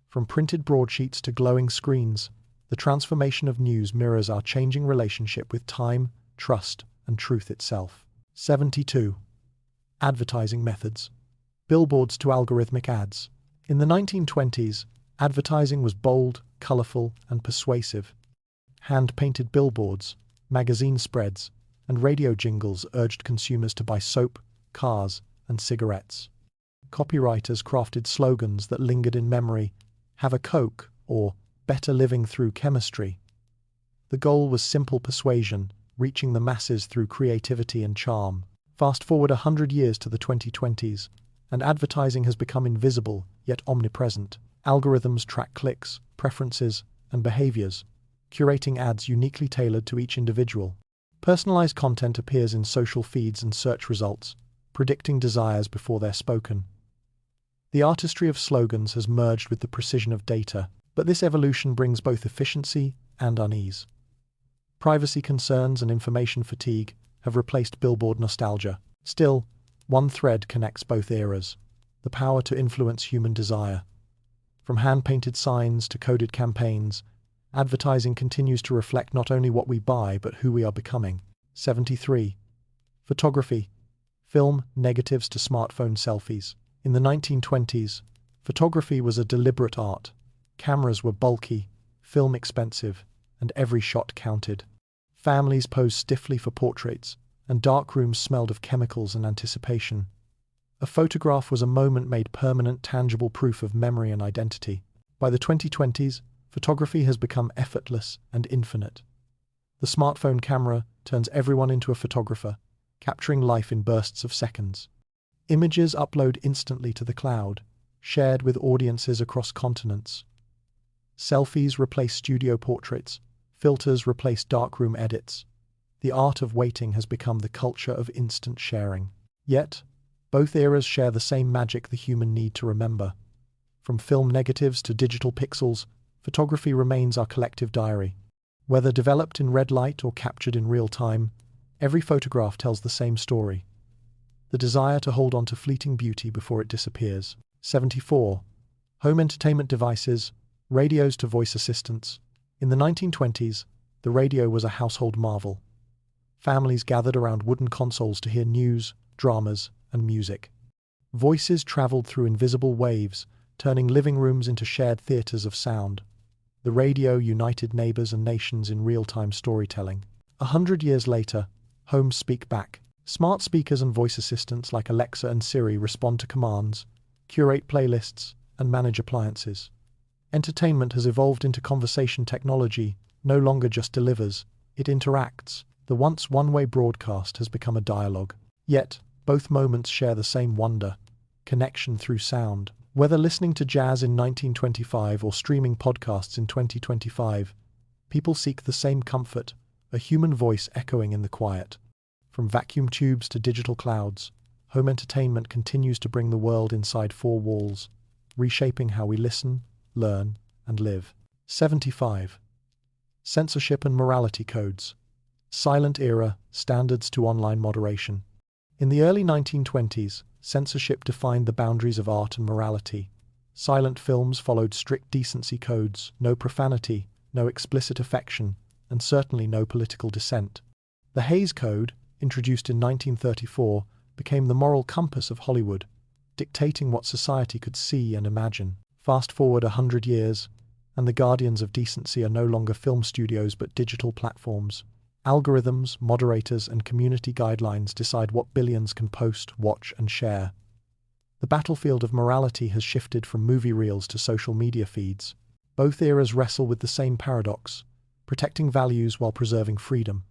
From printed broadsheets to glowing screens, the transformation of news mirrors our changing relationship with time, trust, and truth itself. 72. Advertising methods. Billboards to algorithmic ads. In the 1920s, advertising was bold, colorful, and persuasive. Hand-painted billboards, magazine spreads, and radio jingles urged consumers to buy soap, cars, and cigarettes. Copywriters crafted slogans that lingered in memory: "Have a Coke," or "Better living through chemistry." The goal was simple persuasion, reaching the masses through creativity and charm. Fast forward 100 years to the 2020s, and advertising has become invisible, yet omnipresent. Algorithms track clicks, preferences, and behaviors, curating ads uniquely tailored to each individual. Personalized content appears in social feeds and search results, predicting desires before they're spoken. The artistry of slogans has merged with the precision of data, but this evolution brings both efficiency and unease. Privacy concerns and information fatigue have replaced billboard nostalgia. Still, one thread connects both eras: the power to influence human desire. From hand-painted signs to coded campaigns, advertising continues to reflect not only what we buy but who we are becoming. 73. Photography. Film negatives to smartphone selfies. In the 1920s, photography was a deliberate art. Cameras were bulky, film expensive, and every shot counted. Families posed stiffly for portraits, and dark rooms smelled of chemicals and anticipation. A photograph was a moment made permanent, tangible proof of memory and identity. By the 2020s, photography has become effortless and infinite. The smartphone camera turns everyone into a photographer, capturing life in bursts of seconds. Images upload instantly to the cloud, shared with audiences across continents. Selfies replace studio portraits, filters replace darkroom edits. The art of waiting has become the culture of instant sharing. Yet, both eras share the same magic: the human need to remember. From film negatives to digital pixels, photography remains our collective diary. Whether developed in red light or captured in real time, every photograph tells the same story: the desire to hold on to fleeting beauty before it disappears. 74. Home entertainment devices, radios to voice assistants. In the 1920s, the radio was a household marvel. Families gathered around wooden consoles to hear news, dramas, and music. Voices traveled through invisible waves, turning living rooms into shared theaters of sound. The radio united neighbors and nations in real-time storytelling. 100 years later, homes speak back. Smart speakers and voice assistants like Alexa and Siri respond to commands, curate playlists, and manage appliances. Entertainment has evolved into conversation technology, no longer just delivers, it interacts. The once one-way broadcast has become a dialogue. Yet, both moments share the same wonder: connection through sound. Whether listening to jazz in 1925 or streaming podcasts in 2025, people seek the same comfort: a human voice echoing in the quiet. From vacuum tubes to digital clouds, home entertainment continues to bring the world inside four walls, reshaping how we listen, learn, and live. 75. Censorship and morality codes. Silent era, standards to online moderation. In the early 1920s, censorship defined the boundaries of art and morality. Silent films followed strict decency codes: no profanity, no explicit affection, and certainly no political dissent. The Hays Code, introduced in 1934, became the moral compass of Hollywood, dictating what society could see and imagine. Fast forward 100 years, and the guardians of decency are no longer film studios but digital platforms. Algorithms, moderators, and community guidelines decide what billions can post, watch, and share. The battlefield of morality has shifted from movie reels to social media feeds. Both eras wrestle with the same paradox, protecting values while preserving freedom.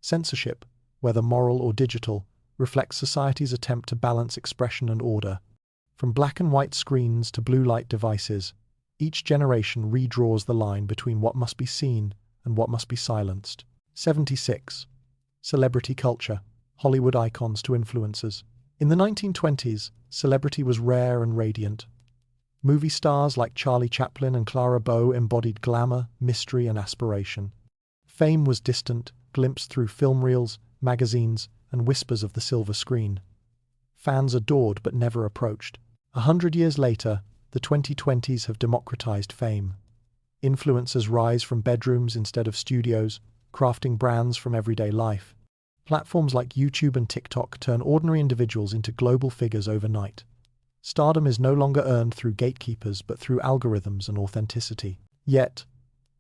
Censorship, whether moral or digital, reflects society's attempt to balance expression and order. From black and white screens to blue light devices, each generation redraws the line between what must be seen and what must be silenced. 76. Celebrity culture, Hollywood icons to influencers. In the 1920s, celebrity was rare and radiant. Movie stars like Charlie Chaplin and Clara Bow embodied glamour, mystery, and aspiration. Fame was distant, glimpsed through film reels, magazines, and whispers of the silver screen. Fans adored but never approached. 100 years later, the 2020s have democratized fame. Influencers rise from bedrooms instead of studios, crafting brands from everyday life. Platforms like YouTube and TikTok turn ordinary individuals into global figures overnight. Stardom is no longer earned through gatekeepers but through algorithms and authenticity. Yet,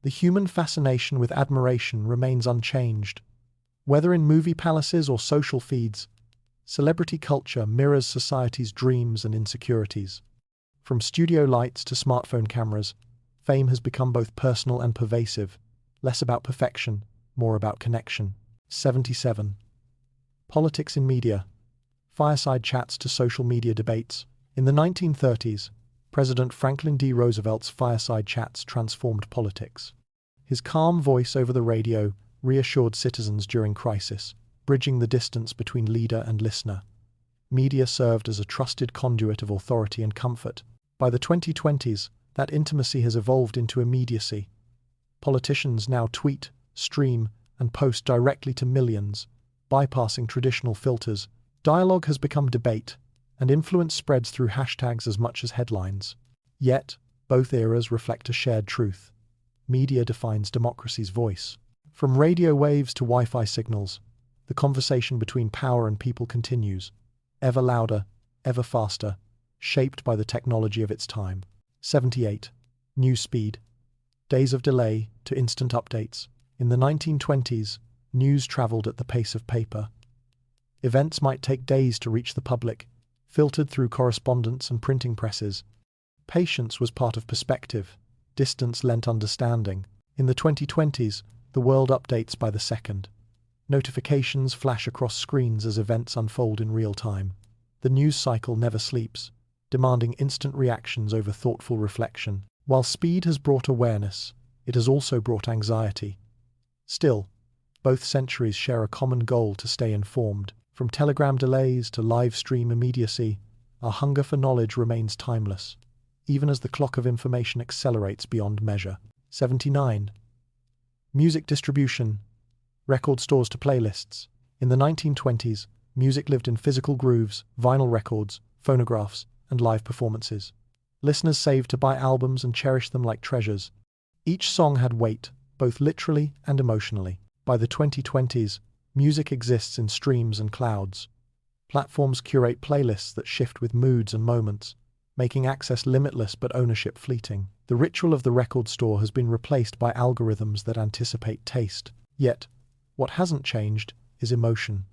the human fascination with admiration remains unchanged. Whether in movie palaces or social feeds, celebrity culture mirrors society's dreams and insecurities. From studio lights to smartphone cameras, fame has become both personal and pervasive, less about perfection, more about connection. 77. Politics in media. Fireside chats to social media debates. In the 1930s, President Franklin D. Roosevelt's fireside chats transformed politics. His calm voice over the radio reassured citizens during crisis, bridging the distance between leader and listener. Media served as a trusted conduit of authority and comfort. By the 2020s, that intimacy has evolved into immediacy. Politicians now tweet, stream, and post directly to millions, bypassing traditional filters. Dialogue has become debate, and influence spreads through hashtags as much as headlines. Yet, both eras reflect a shared truth. Media defines democracy's voice. From radio waves to Wi-Fi signals, the conversation between power and people continues, ever louder, ever faster, shaped by the technology of its time. 78. News speed. Days of delay to instant updates. In the 1920s, news traveled at the pace of paper. Events might take days to reach the public, filtered through correspondence and printing presses. Patience was part of perspective. Distance lent understanding. In the 2020s, the world updates by the second. Notifications flash across screens as events unfold in real time. The news cycle never sleeps, demanding instant reactions over thoughtful reflection. While speed has brought awareness, it has also brought anxiety. Still, both centuries share a common goal to stay informed. From telegram delays to live stream immediacy, our hunger for knowledge remains timeless, even as the clock of information accelerates beyond measure. 79. Music distribution. Record stores to playlists. In the 1920s, music lived in physical grooves, vinyl records, phonographs, and live performances. Listeners saved to buy albums and cherished them like treasures. Each song had weight, both literally and emotionally. By the 2020s, music exists in streams and clouds. Platforms curate playlists that shift with moods and moments, making access limitless but ownership fleeting. The ritual of the record store has been replaced by algorithms that anticipate taste. Yet, what hasn't changed is emotion.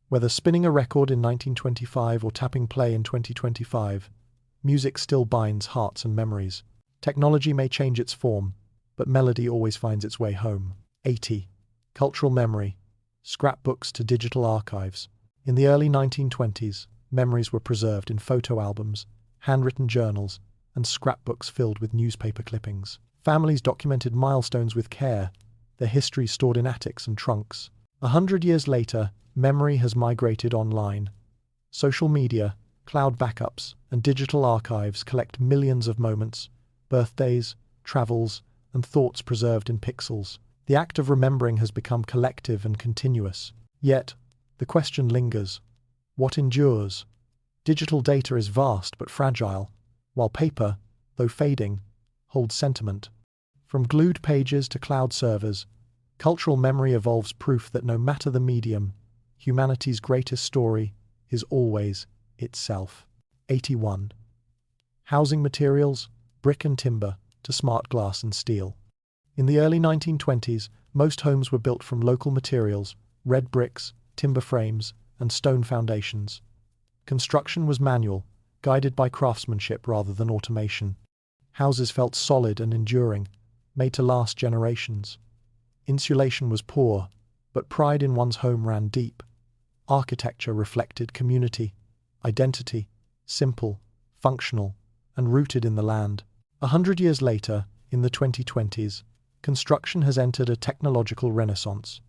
Whether spinning a record in 1925 or tapping play in 2025, music still binds hearts and memories. Technology may change its form, but melody always finds its way home. 80. Cultural memory. Scrapbooks to digital archives. In the early 1920s, memories were preserved in photo albums, handwritten journals, and scrapbooks filled with newspaper clippings. Families documented milestones with care, their histories stored in attics and trunks. 100 years later, memory has migrated online. Social media, cloud backups, and digital archives collect millions of moments, birthdays, travels, and thoughts preserved in pixels. The act of remembering has become collective and continuous. Yet, the question lingers: what endures? Digital data is vast but fragile, while paper, though fading, holds sentiment. From glued pages to cloud servers, cultural memory evolves proof that no matter the medium, humanity's greatest story is always itself. 81. Housing materials, brick and timber, to smart glass and steel. In the early 1920s, most homes were built from local materials, red bricks, timber frames, and stone foundations. Construction was manual, guided by craftsmanship rather than automation. Houses felt solid and enduring, made to last generations. Insulation was poor, but pride in one's home ran deep. Architecture reflected community, identity, simple, functional, and rooted in the land. 100 years later, in the 2020s, construction has entered a technological renaissance.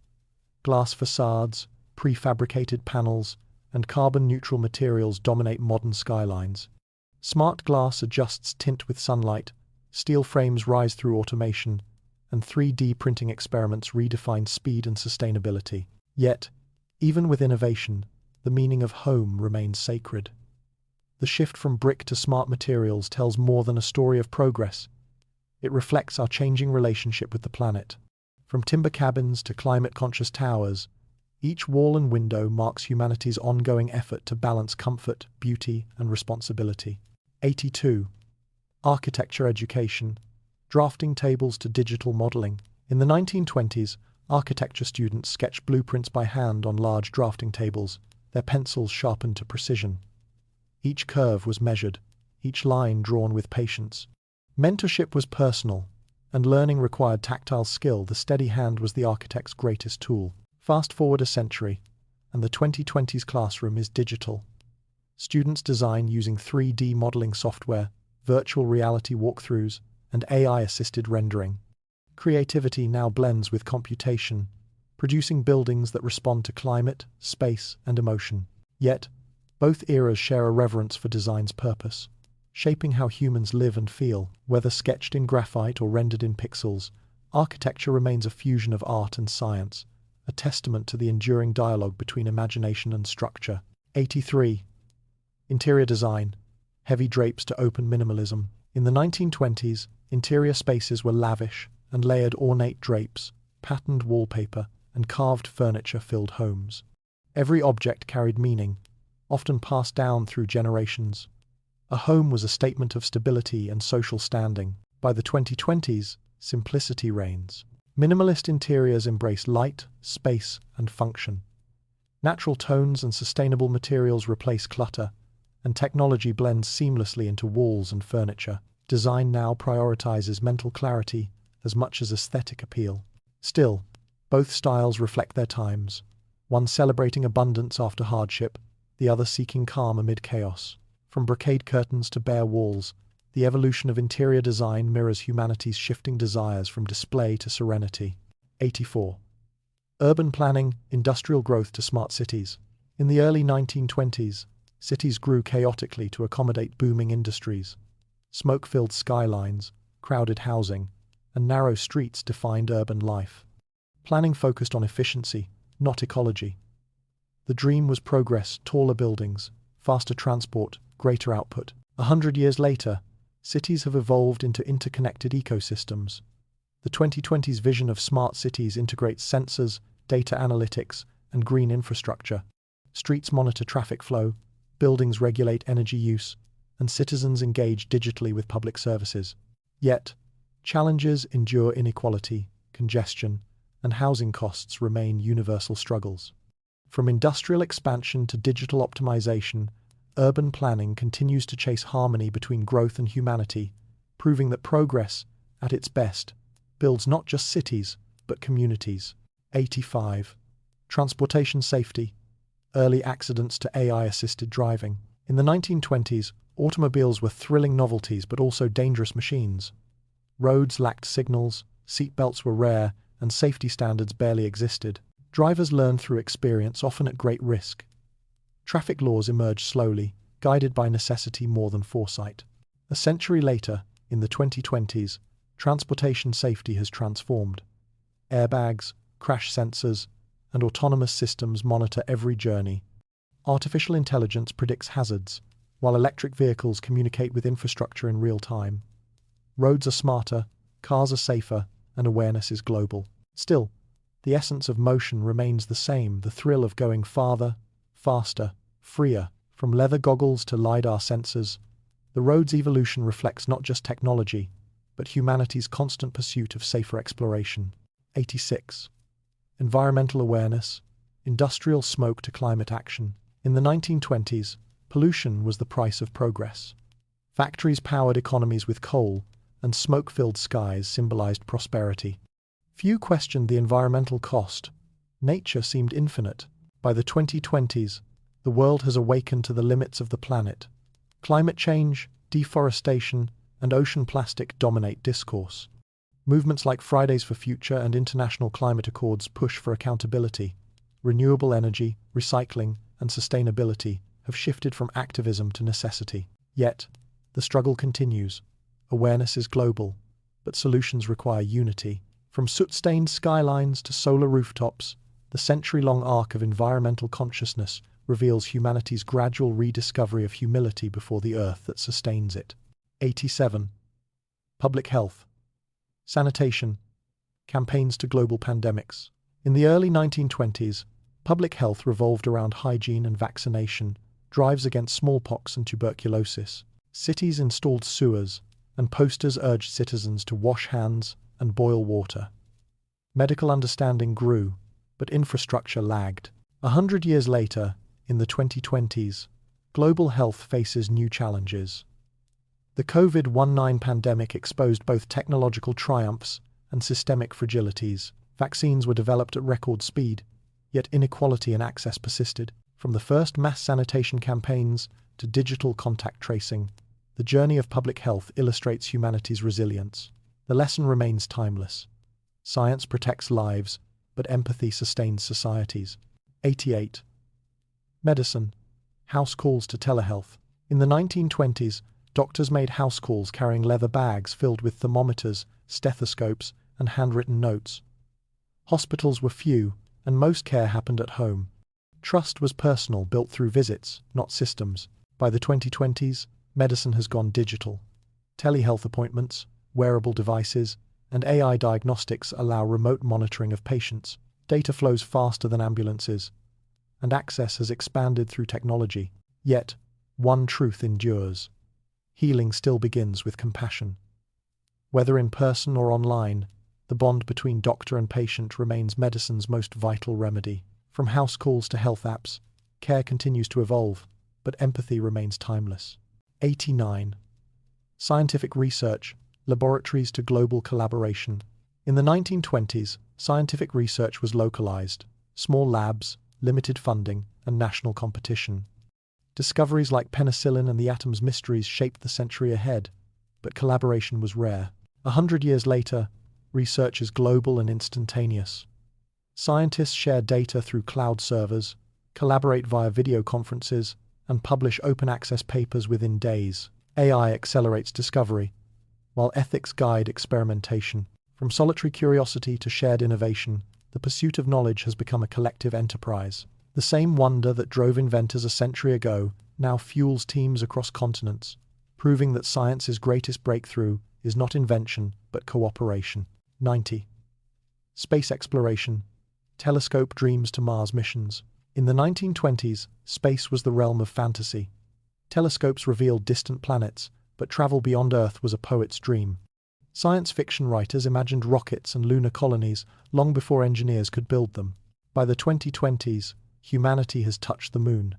Glass facades, prefabricated panels, and carbon-neutral materials dominate modern skylines. Smart glass adjusts tint with sunlight, steel frames rise through automation, and 3D printing experiments redefine speed and sustainability. Yet, even with innovation, the meaning of home remains sacred. The shift from brick to smart materials tells more than a story of progress. It reflects our changing relationship with the planet. From timber cabins to climate-conscious towers, each wall and window marks humanity's ongoing effort to balance comfort, beauty, and responsibility. 82. Architecture education. Drafting tables to digital modeling. In the 1920s, architecture students sketched blueprints by hand on large drafting tables, their pencils sharpened to precision. Each curve was measured, each line drawn with patience. Mentorship was personal, and learning required tactile skill. The steady hand was the architect's greatest tool. Fast forward a century, and the 2020s classroom is digital. Students design using 3D modeling software, virtual reality walkthroughs, and AI-assisted rendering. Creativity now blends with computation, producing buildings that respond to climate, space, and emotion. Yet, both eras share a reverence for design's purpose, shaping how humans live and feel. Whether sketched in graphite or rendered in pixels, architecture remains a fusion of art and science, a testament to the enduring dialogue between imagination and structure. 83. Interior design. Heavy drapes to open minimalism. In the 1920s, interior spaces were lavish and layered ornate drapes, patterned wallpaper, and carved furniture filled homes. Every object carried meaning, often passed down through generations. A home was a statement of stability and social standing. By the 2020s, simplicity reigns. Minimalist interiors embrace light, space, and function. Natural tones and sustainable materials replace clutter, and technology blends seamlessly into walls and furniture. Design now prioritizes mental clarity as much as aesthetic appeal. Still, both styles reflect their times, one celebrating abundance after hardship, the other seeking calm amid chaos. From brocade curtains to bare walls, the evolution of interior design mirrors humanity's shifting desires from display to serenity. 84. Urban planning, industrial growth to smart cities. In the early 1920s, cities grew chaotically to accommodate booming industries. Smoke-filled skylines, crowded housing, and narrow streets defined urban life. Planning focused on efficiency, not ecology. The dream was progress, taller buildings, faster transport, greater output. 100 years later, cities have evolved into interconnected ecosystems. The 2020s vision of smart cities integrates sensors, data analytics, and green infrastructure. Streets monitor traffic flow, buildings regulate energy use, and citizens engage digitally with public services. Yet, challenges endure. Inequality, congestion, and housing costs remain universal struggles. From industrial expansion to digital optimization, urban planning continues to chase harmony between growth and humanity, proving that progress, at its best, builds not just cities, but communities. 85. Transportation safety. Early accidents to AI-assisted driving. In the 1920s, automobiles were thrilling novelties but also dangerous machines. Roads lacked signals, seatbelts were rare, and safety standards barely existed. Drivers learned through experience, often at great risk. Traffic laws emerged slowly, guided by necessity more than foresight. A century later, in the 2020s, transportation safety has transformed. Airbags, crash sensors, and autonomous systems monitor every journey. Artificial intelligence predicts hazards, while electric vehicles communicate with infrastructure in real time. Roads are smarter, cars are safer, and awareness is global. Still, the essence of motion remains the same, the thrill of going farther, faster, freer. From leather goggles to LiDAR sensors, the road's evolution reflects not just technology, but humanity's constant pursuit of safer exploration. 86. Environmental awareness, industrial smoke to climate action. In the 1920s, pollution was the price of progress. Factories powered economies with coal, and smoke-filled skies symbolized prosperity. Few questioned the environmental cost. Nature seemed infinite. By the 2020s, the world has awakened to the limits of the planet. Climate change, deforestation, and ocean plastic dominate discourse. Movements like Fridays for Future and international climate accords push for accountability. Renewable energy, recycling, and sustainability have shifted from activism to necessity. Yet, the struggle continues. Awareness is global, but solutions require unity. From soot-stained skylines to solar rooftops, the century-long arc of environmental consciousness reveals humanity's gradual rediscovery of humility before the earth that sustains it. 87. Public health. Sanitation. Campaigns to global pandemics. In the early 1920s, public health revolved around hygiene and vaccination, drives against smallpox and tuberculosis. Cities installed sewers, and posters urged citizens to wash hands and boil water. Medical understanding grew, but infrastructure lagged. 100 years later, in the 2020s, global health faces new challenges. The COVID-19 pandemic exposed both technological triumphs and systemic fragilities. Vaccines were developed at record speed, yet inequality in access persisted. From the first mass sanitation campaigns to digital contact tracing, the journey of public health illustrates humanity's resilience. The lesson remains timeless. Science protects lives, but empathy sustains societies. 88. Medicine. House calls to telehealth. In the 1920s, doctors made house calls carrying leather bags filled with thermometers, stethoscopes, and handwritten notes. Hospitals were few, and most care happened at home. Trust was personal, built through visits, not systems. By the 2020s, medicine has gone digital. Telehealth appointments, wearable devices, and AI diagnostics allow remote monitoring of patients. Data flows faster than ambulances, and access has expanded through technology. Yet, one truth endures. Healing still begins with compassion. Whether in person or online, the bond between doctor and patient remains medicine's most vital remedy. From house calls to health apps, care continues to evolve, but empathy remains timeless. 89. Scientific research, laboratories to global collaboration. In the 1920s, scientific research was localized. Small labs, limited funding, and national competition. Discoveries like penicillin and the atom's mysteries shaped the century ahead, but collaboration was rare. 100 years later, research is global and instantaneous. Scientists share data through cloud servers, collaborate via video conferences, and publish open-access papers within days. AI accelerates discovery, while ethics guide experimentation. From solitary curiosity to shared innovation, the pursuit of knowledge has become a collective enterprise. The same wonder that drove inventors a century ago now fuels teams across continents, proving that science's greatest breakthrough is not invention, but cooperation. 90. Space exploration. Telescope dreams to Mars missions. In the 1920s, space was the realm of fantasy. Telescopes revealed distant planets, but travel beyond Earth was a poet's dream. Science fiction writers imagined rockets and lunar colonies long before engineers could build them. By the 2020s, humanity has touched the moon,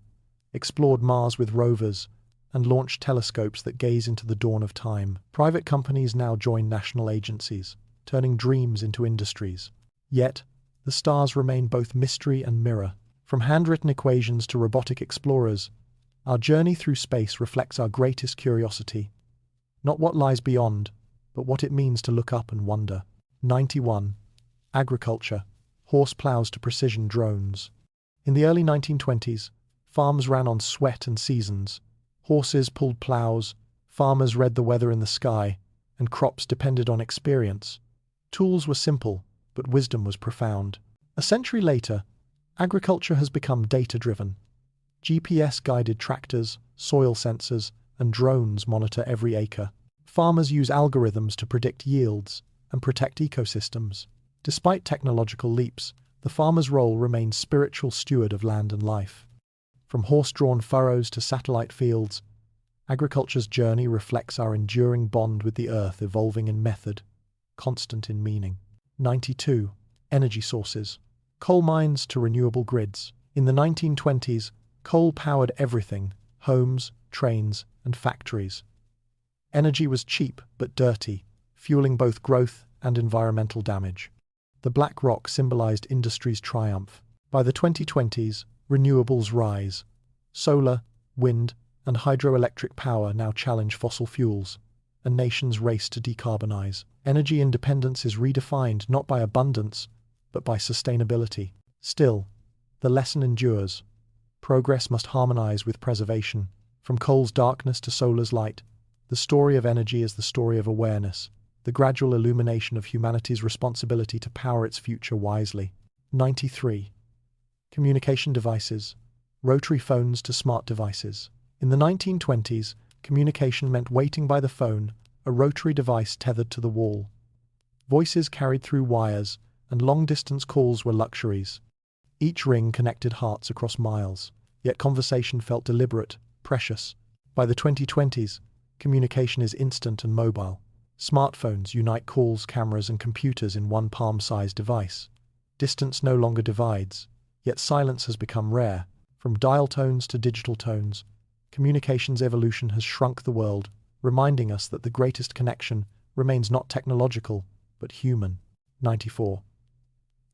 explored Mars with rovers, and launched telescopes that gaze into the dawn of time. Private companies now join national agencies, turning dreams into industries. Yet, the stars remain both mystery and mirror. From handwritten equations to robotic explorers, our journey through space reflects our greatest curiosity. Not what lies beyond, but what it means to look up and wonder. 91. Agriculture. Horse plows to precision drones. In the early 1920s, farms ran on sweat and seasons. Horses pulled plows, farmers read the weather in the sky, and crops depended on experience. Tools were simple, but wisdom was profound. A century later, agriculture has become data-driven. GPS-guided tractors, soil sensors, and drones monitor every acre. Farmers use algorithms to predict yields and protect ecosystems. Despite technological leaps, the farmer's role remains spiritual steward of land and life. From horse-drawn furrows to satellite fields, Agriculture's journey reflects our enduring bond with the earth, evolving in method, constant in meaning. 92. Energy sources. Coal mines to renewable grids. In the 1920s, coal powered everything: homes, trains, and factories. Energy was cheap but dirty, fueling both growth and environmental damage. The black rock symbolized industry's triumph. By the 2020s, renewables rise. Solar, wind, and hydroelectric power now challenge fossil fuels, a nation's race to decarbonize. Energy independence is redefined not by abundance, but by sustainability. Still, the lesson endures. Progress must harmonize with preservation. From coal's darkness to solar's light, the story of energy is the story of awareness, the gradual illumination of humanity's responsibility to power its future wisely. 93. Communication devices. Rotary phones to smart devices. In the 1920s, communication meant waiting by the phone, a rotary device tethered to the wall. Voices carried through wires, and long-distance calls were luxuries. Each ring connected hearts across miles, yet conversation felt deliberate, precious. By the 2020s, communication is instant and mobile. Smartphones unite calls, cameras, and computers in one palm-sized device. Distance no longer divides, yet silence has become rare. From dial tones to digital tones, communications evolution has shrunk the world, reminding us that the greatest connection remains not technological, but human. 94.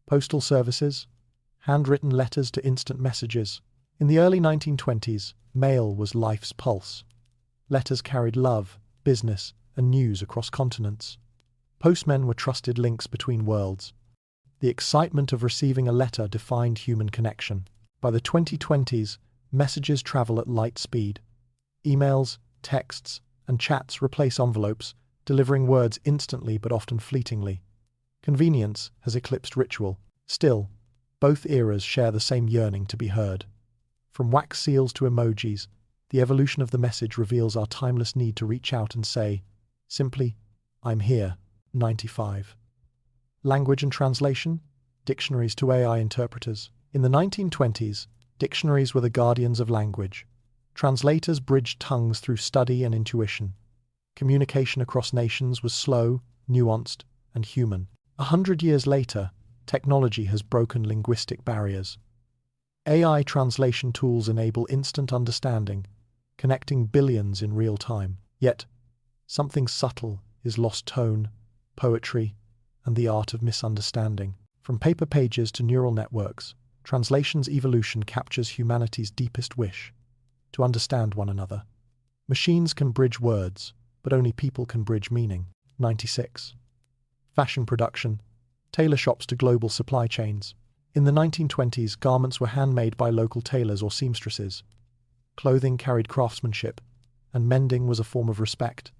Postal services. Handwritten letters to instant messages. In the early 1920s, mail was life's pulse. Letters carried love, business, and news across continents. Postmen were trusted links between worlds. The excitement of receiving a letter defined human connection. By the 2020s, messages travel at light speed. Emails, texts, and chats replace envelopes, delivering words instantly but often fleetingly. Convenience has eclipsed ritual. Still, both eras share the same yearning to be heard. From wax seals to emojis, the evolution of the message reveals our timeless need to reach out and say, simply, "I'm here." 95. Language and translation. Dictionaries to AI interpreters. In the 1920s, dictionaries were the guardians of language. Translators bridged tongues through study and intuition. Communication across nations was slow, nuanced, and human. 100 years later, technology has broken linguistic barriers. AI translation tools enable instant understanding, connecting billions in real time. Yet, something subtle is lost: tone, poetry, and the art of misunderstanding. From paper pages to neural networks, translation's evolution captures humanity's deepest wish: to understand one another. Machines can bridge words, but only people can bridge meaning. 96. Fashion production. Tailor shops to global supply chains. In the 1920s, garments were handmade by local tailors or seamstresses. Clothing carried craftsmanship, and mending was a form of respect.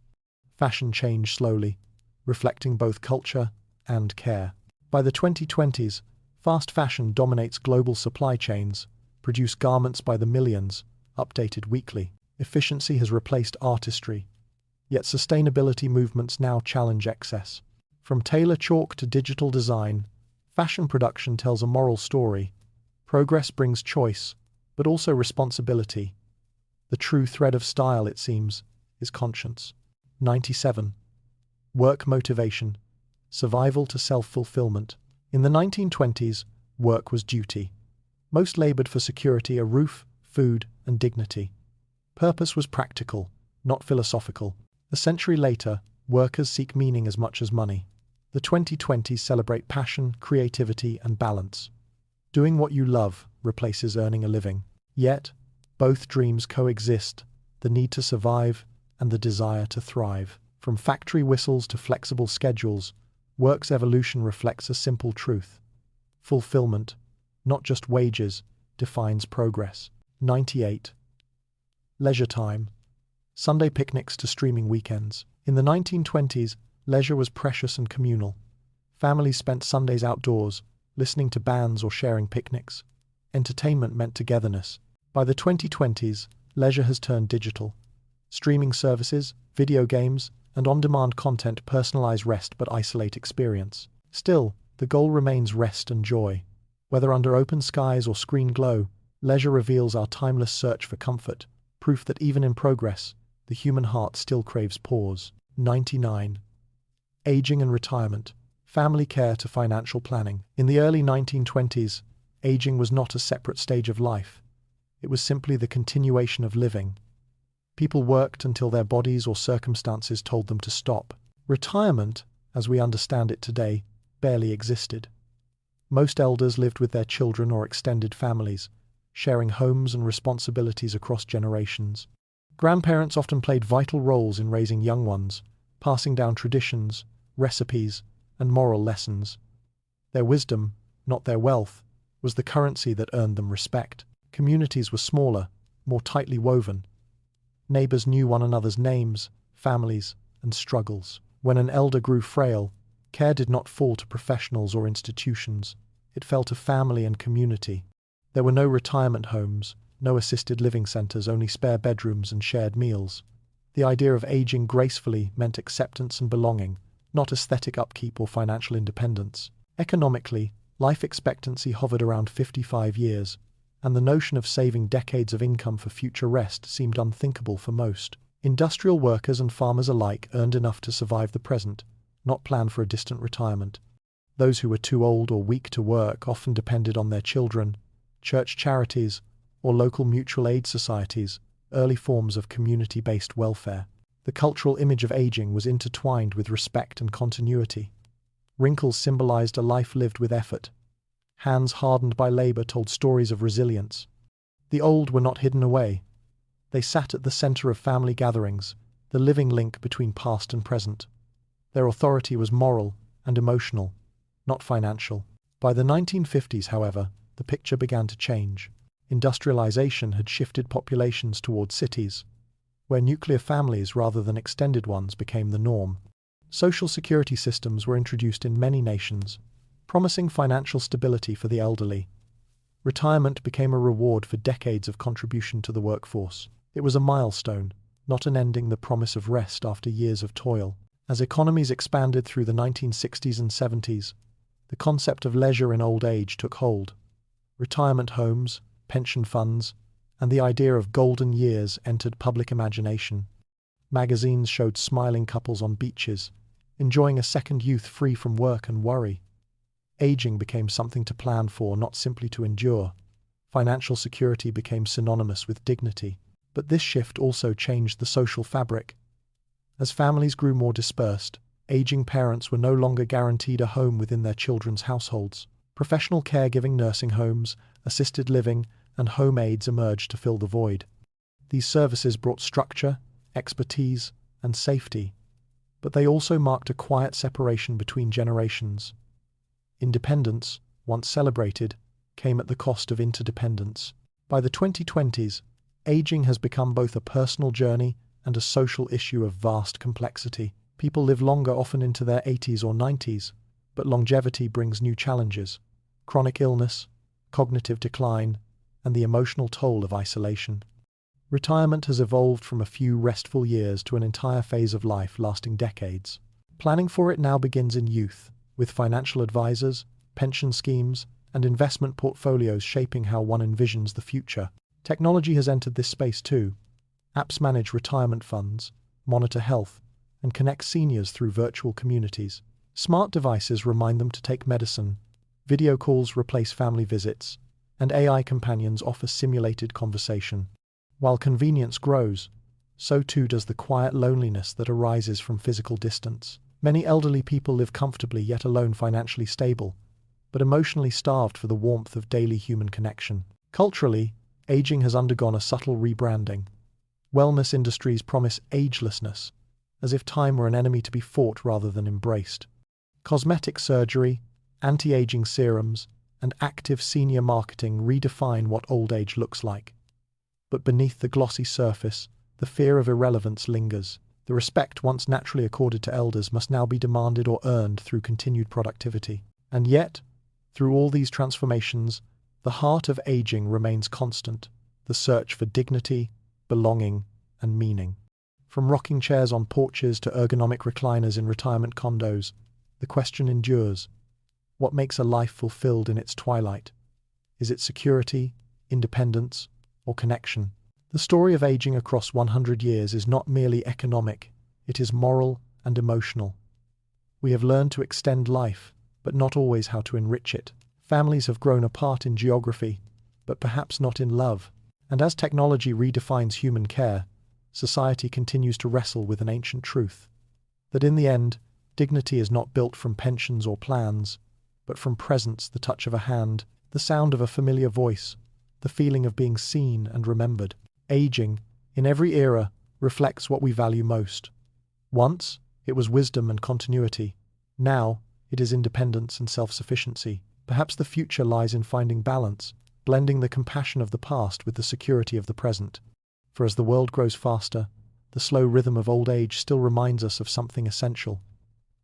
Fashion changed slowly, reflecting both culture and care. By the 2020s, fast fashion dominates global supply chains, produce garments by the millions, updated weekly. Efficiency has replaced artistry, yet sustainability movements now challenge excess. From tailor chalk to digital design, fashion production tells a moral story. Progress brings choice, but also responsibility. The true thread of style, it seems, is conscience. 97. Work motivation. Survival to self-fulfillment. In the 1920s, work was duty. Most labored for security, a roof, food, and dignity. Purpose was practical, not philosophical. A century later, workers seek meaning as much as money. The 2020s celebrate passion, creativity, and balance. Doing what you love replaces earning a living. Yet, both dreams coexist: the need to survive and the desire to thrive. From factory whistles to flexible schedules, work's evolution reflects a simple truth: fulfillment, not just wages, defines progress. 98. Leisure time. Sunday picnics to streaming weekends. In the 1920s, leisure was precious and communal. Families spent Sundays outdoors, listening to bands or sharing picnics. Entertainment meant togetherness. By the 2020s, leisure has turned digital. Streaming services, video games, and on-demand content personalize rest but isolate experience. Still, the goal remains rest and joy. Whether under open skies or screen glow, leisure reveals our timeless search for comfort, proof that even in progress, the the human heart still craves pause. 99. Aging and retirement. Family care to financial planning. In the early 1920s, aging was not a separate stage of life. It was simply the continuation of living. People worked until their bodies or circumstances told them to stop. Retirement, as we understand it today, barely existed. Most elders lived with their children or extended families, sharing homes and responsibilities across generations. Grandparents often played vital roles in raising young ones, passing down traditions, recipes, and moral lessons. Their wisdom, not their wealth, was the currency that earned them respect. Communities were smaller, more tightly woven. Neighbors knew one another's names, families, and struggles. When an elder grew frail, care did not fall to professionals or institutions. It fell to family and community. There were no retirement homes, no assisted living centers, only spare bedrooms and shared meals. The idea of aging gracefully meant acceptance and belonging, not aesthetic upkeep or financial independence. Economically, life expectancy hovered around 55 years, and the notion of saving decades of income for future rest seemed unthinkable for most. Industrial workers and farmers alike earned enough to survive the present, not plan for a distant retirement. Those who were too old or weak to work often depended on their children, church charities, or local mutual aid societies, early forms of community-based welfare. The cultural image of aging was intertwined with respect and continuity. Wrinkles symbolized a life lived with effort. Hands hardened by labor told stories of resilience. The old were not hidden away. They sat at the center of family gatherings, the living link between past and present. Their authority was moral and emotional, not financial. By the 1950s, however, the picture began to change. Industrialization had shifted populations towards cities, where nuclear families rather than extended ones became the norm. Social security systems were introduced in many nations, promising financial stability for the elderly. Retirement became a reward for decades of contribution to the workforce. It was a milestone, not an ending, the promise of rest after years of toil. As economies expanded through the 1960s and 70s, the concept of leisure in old age took hold. Retirement homes, pension funds, and the idea of golden years entered public imagination. Magazines showed smiling couples on beaches, enjoying a second youth free from work and worry. Aging became something to plan for, not simply to endure. Financial security became synonymous with dignity. But this shift also changed the social fabric. As families grew more dispersed, aging parents were no longer guaranteed a home within their children's households. Professional caregiving, nursing homes, assisted living, and home aides emerged to fill the void. These services brought structure, expertise, and safety, but they also marked a quiet separation between generations. Independence, once celebrated, came at the cost of interdependence. By the 2020s, aging has become both a personal journey and a social issue of vast complexity. People live longer, often into their 80s or 90s, but longevity brings new challenges: chronic illness, cognitive decline, and the emotional toll of isolation. Retirement has evolved from a few restful years to an entire phase of life lasting decades. Planning for it now begins in youth, with financial advisors, pension schemes, and investment portfolios shaping how one envisions the future. Technology has entered this space too. Apps manage retirement funds, monitor health, and connect seniors through virtual communities. Smart devices remind them to take medicine, video calls replace family visits, and AI companions offer simulated conversation. While convenience grows, so too does the quiet loneliness that arises from physical distance. Many elderly people live comfortably yet alone, financially stable, but emotionally starved for the warmth of daily human connection. Culturally, aging has undergone a subtle rebranding. Wellness industries promise agelessness, as if time were an enemy to be fought rather than embraced. Cosmetic surgery, anti-aging serums, and active senior marketing redefine what old age looks like. But beneath the glossy surface, the fear of irrelevance lingers. The respect once naturally accorded to elders must now be demanded or earned through continued productivity. And yet, through all these transformations, the heart of aging remains constant: the search for dignity, belonging, and meaning. From rocking chairs on porches to ergonomic recliners in retirement condos, the question endures: what makes a life fulfilled in its twilight? Is it security, independence, or connection? The story of aging across 100 years is not merely economic, it is moral and emotional. We have learned to extend life, but not always how to enrich it. Families have grown apart in geography, but perhaps not in love. And as technology redefines human care, society continues to wrestle with an ancient truth, that in the end, dignity is not built from pensions or plans, but from presence, the touch of a hand, the sound of a familiar voice, the feeling of being seen and remembered. Aging, in every era, reflects what we value most. Once, it was wisdom and continuity. Now, it is independence and self-sufficiency. Perhaps the future lies in finding balance, blending the compassion of the past with the security of the present. For as the world grows faster, the slow rhythm of old age still reminds us of something essential,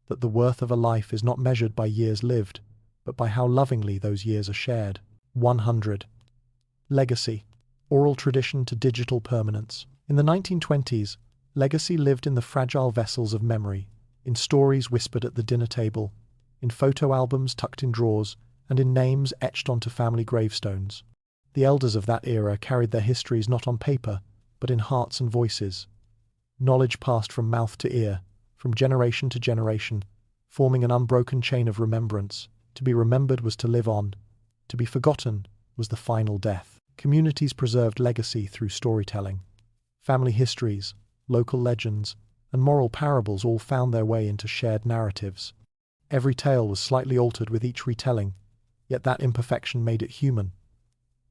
that the worth of a life is not measured by years lived, but by how lovingly those years are shared. 100. Legacy. Oral tradition to digital permanence. In the 1920s, legacy lived in the fragile vessels of memory, in stories whispered at the dinner table, in photo albums tucked in drawers, and in names etched onto family gravestones. The elders of that era carried their histories not on paper, but in hearts and voices. Knowledge passed from mouth to ear, from generation to generation, forming an unbroken chain of remembrance. To be remembered was to live on. To be forgotten was the final death. Communities preserved legacy through storytelling. Family histories, local legends, and moral parables all found their way into shared narratives. Every tale was slightly altered with each retelling, yet that imperfection made it human.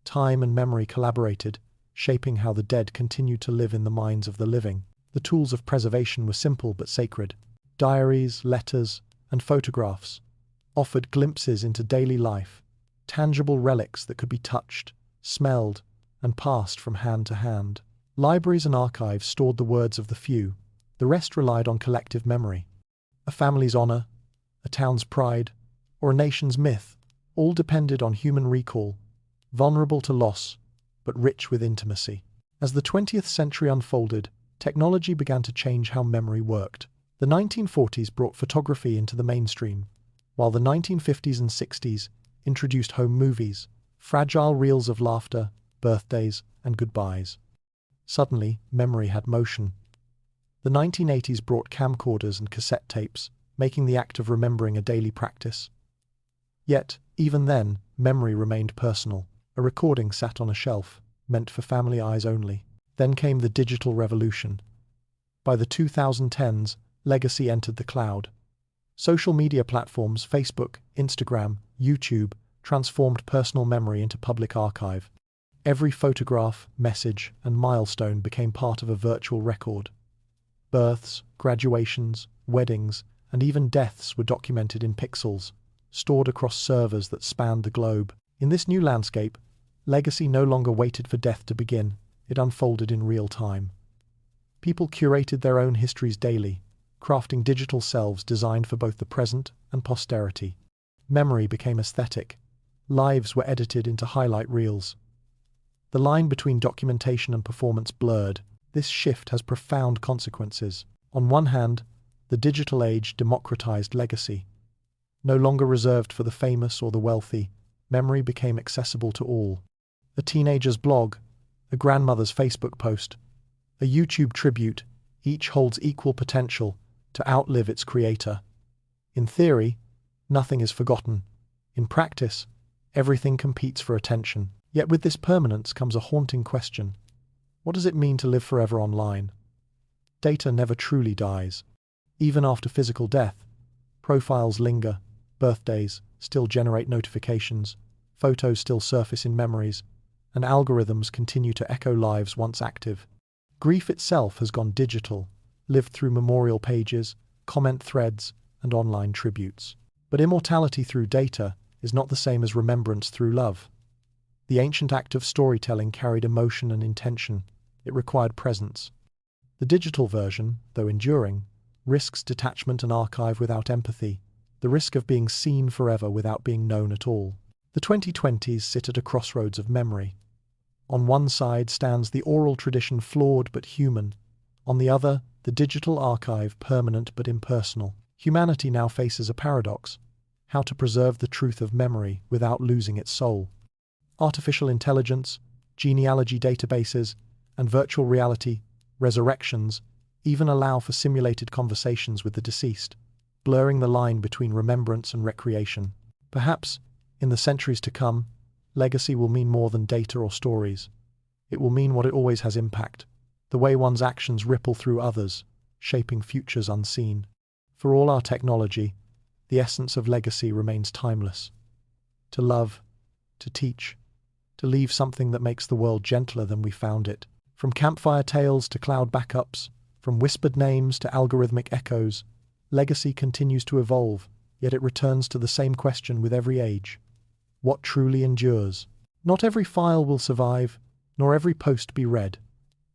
Time and memory collaborated, shaping how the dead continued to live in the minds of the living. The tools of preservation were simple but sacred. Diaries, letters, and photographs offered glimpses into daily life, tangible relics that could be touched, smelled, and passed from hand to hand. Libraries and archives stored the words of the few, the rest relied on collective memory. A family's honor, a town's pride, or a nation's myth all depended on human recall, vulnerable to loss, but rich with intimacy. As the 20th century unfolded, technology began to change how memory worked. The 1940s brought photography into the mainstream, while the 1950s and 60s introduced home movies, fragile reels of laughter, birthdays, and goodbyes. Suddenly, memory had motion. The 1980s brought camcorders and cassette tapes, making the act of remembering a daily practice. Yet, even then, memory remained personal. A recording sat on a shelf, meant for family eyes only. Then came the digital revolution. By the 2010s, legacy entered the cloud. Social media platforms, Facebook, Instagram, YouTube, transformed personal memory into public archive. Every photograph, message, and milestone became part of a virtual record. Births, graduations, weddings, and even deaths were documented in pixels, stored across servers that spanned the globe. In this new landscape, legacy no longer waited for death to begin, it unfolded in real time. People curated their own histories daily, crafting digital selves designed for both the present and posterity. Memory became aesthetic. Lives were edited into highlight reels. The line between documentation and performance blurred. This shift has profound consequences. On one hand, the digital age democratized legacy. No longer reserved for the famous or the wealthy, memory became accessible to all. A teenager's blog, a grandmother's Facebook post, a YouTube tribute, each holds equal potential to outlive its creator. In theory, nothing is forgotten. In practice, everything competes for attention. Yet with this permanence comes a haunting question. What does it mean to live forever online? Data never truly dies. Even after physical death, profiles linger, birthdays still generate notifications, photos still surface in memories, and algorithms continue to echo lives once active. Grief itself has gone digital, lived through memorial pages, comment threads, and online tributes. But immortality through data is not the same as remembrance through love. The ancient act of storytelling carried emotion and intention. It required presence. The digital version, though enduring, risks detachment and archive without empathy, the risk of being seen forever without being known at all. The 2020s sit at a crossroads of memory. On one side stands the oral tradition, flawed but human. On the other, the digital archive, permanent but impersonal. Humanity now faces a paradox: how to preserve the truth of memory without losing its soul. Artificial intelligence, genealogy databases, and virtual reality, resurrections, even allow for simulated conversations with the deceased, blurring the line between remembrance and recreation. Perhaps, in the centuries to come, legacy will mean more than data or stories. It will mean what it always has: impact, the way one's actions ripple through others, shaping futures unseen. For all our technology, the essence of legacy remains timeless. To love, to teach, to leave something that makes the world gentler than we found it. From campfire tales to cloud backups, from whispered names to algorithmic echoes, legacy continues to evolve, yet it returns to the same question with every age: what truly endures? Not every file will survive, nor every post be read,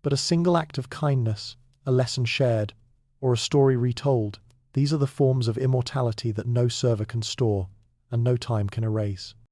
but a single act of kindness, a lesson shared, or a story retold, these are the forms of immortality that no server can store and no time can erase.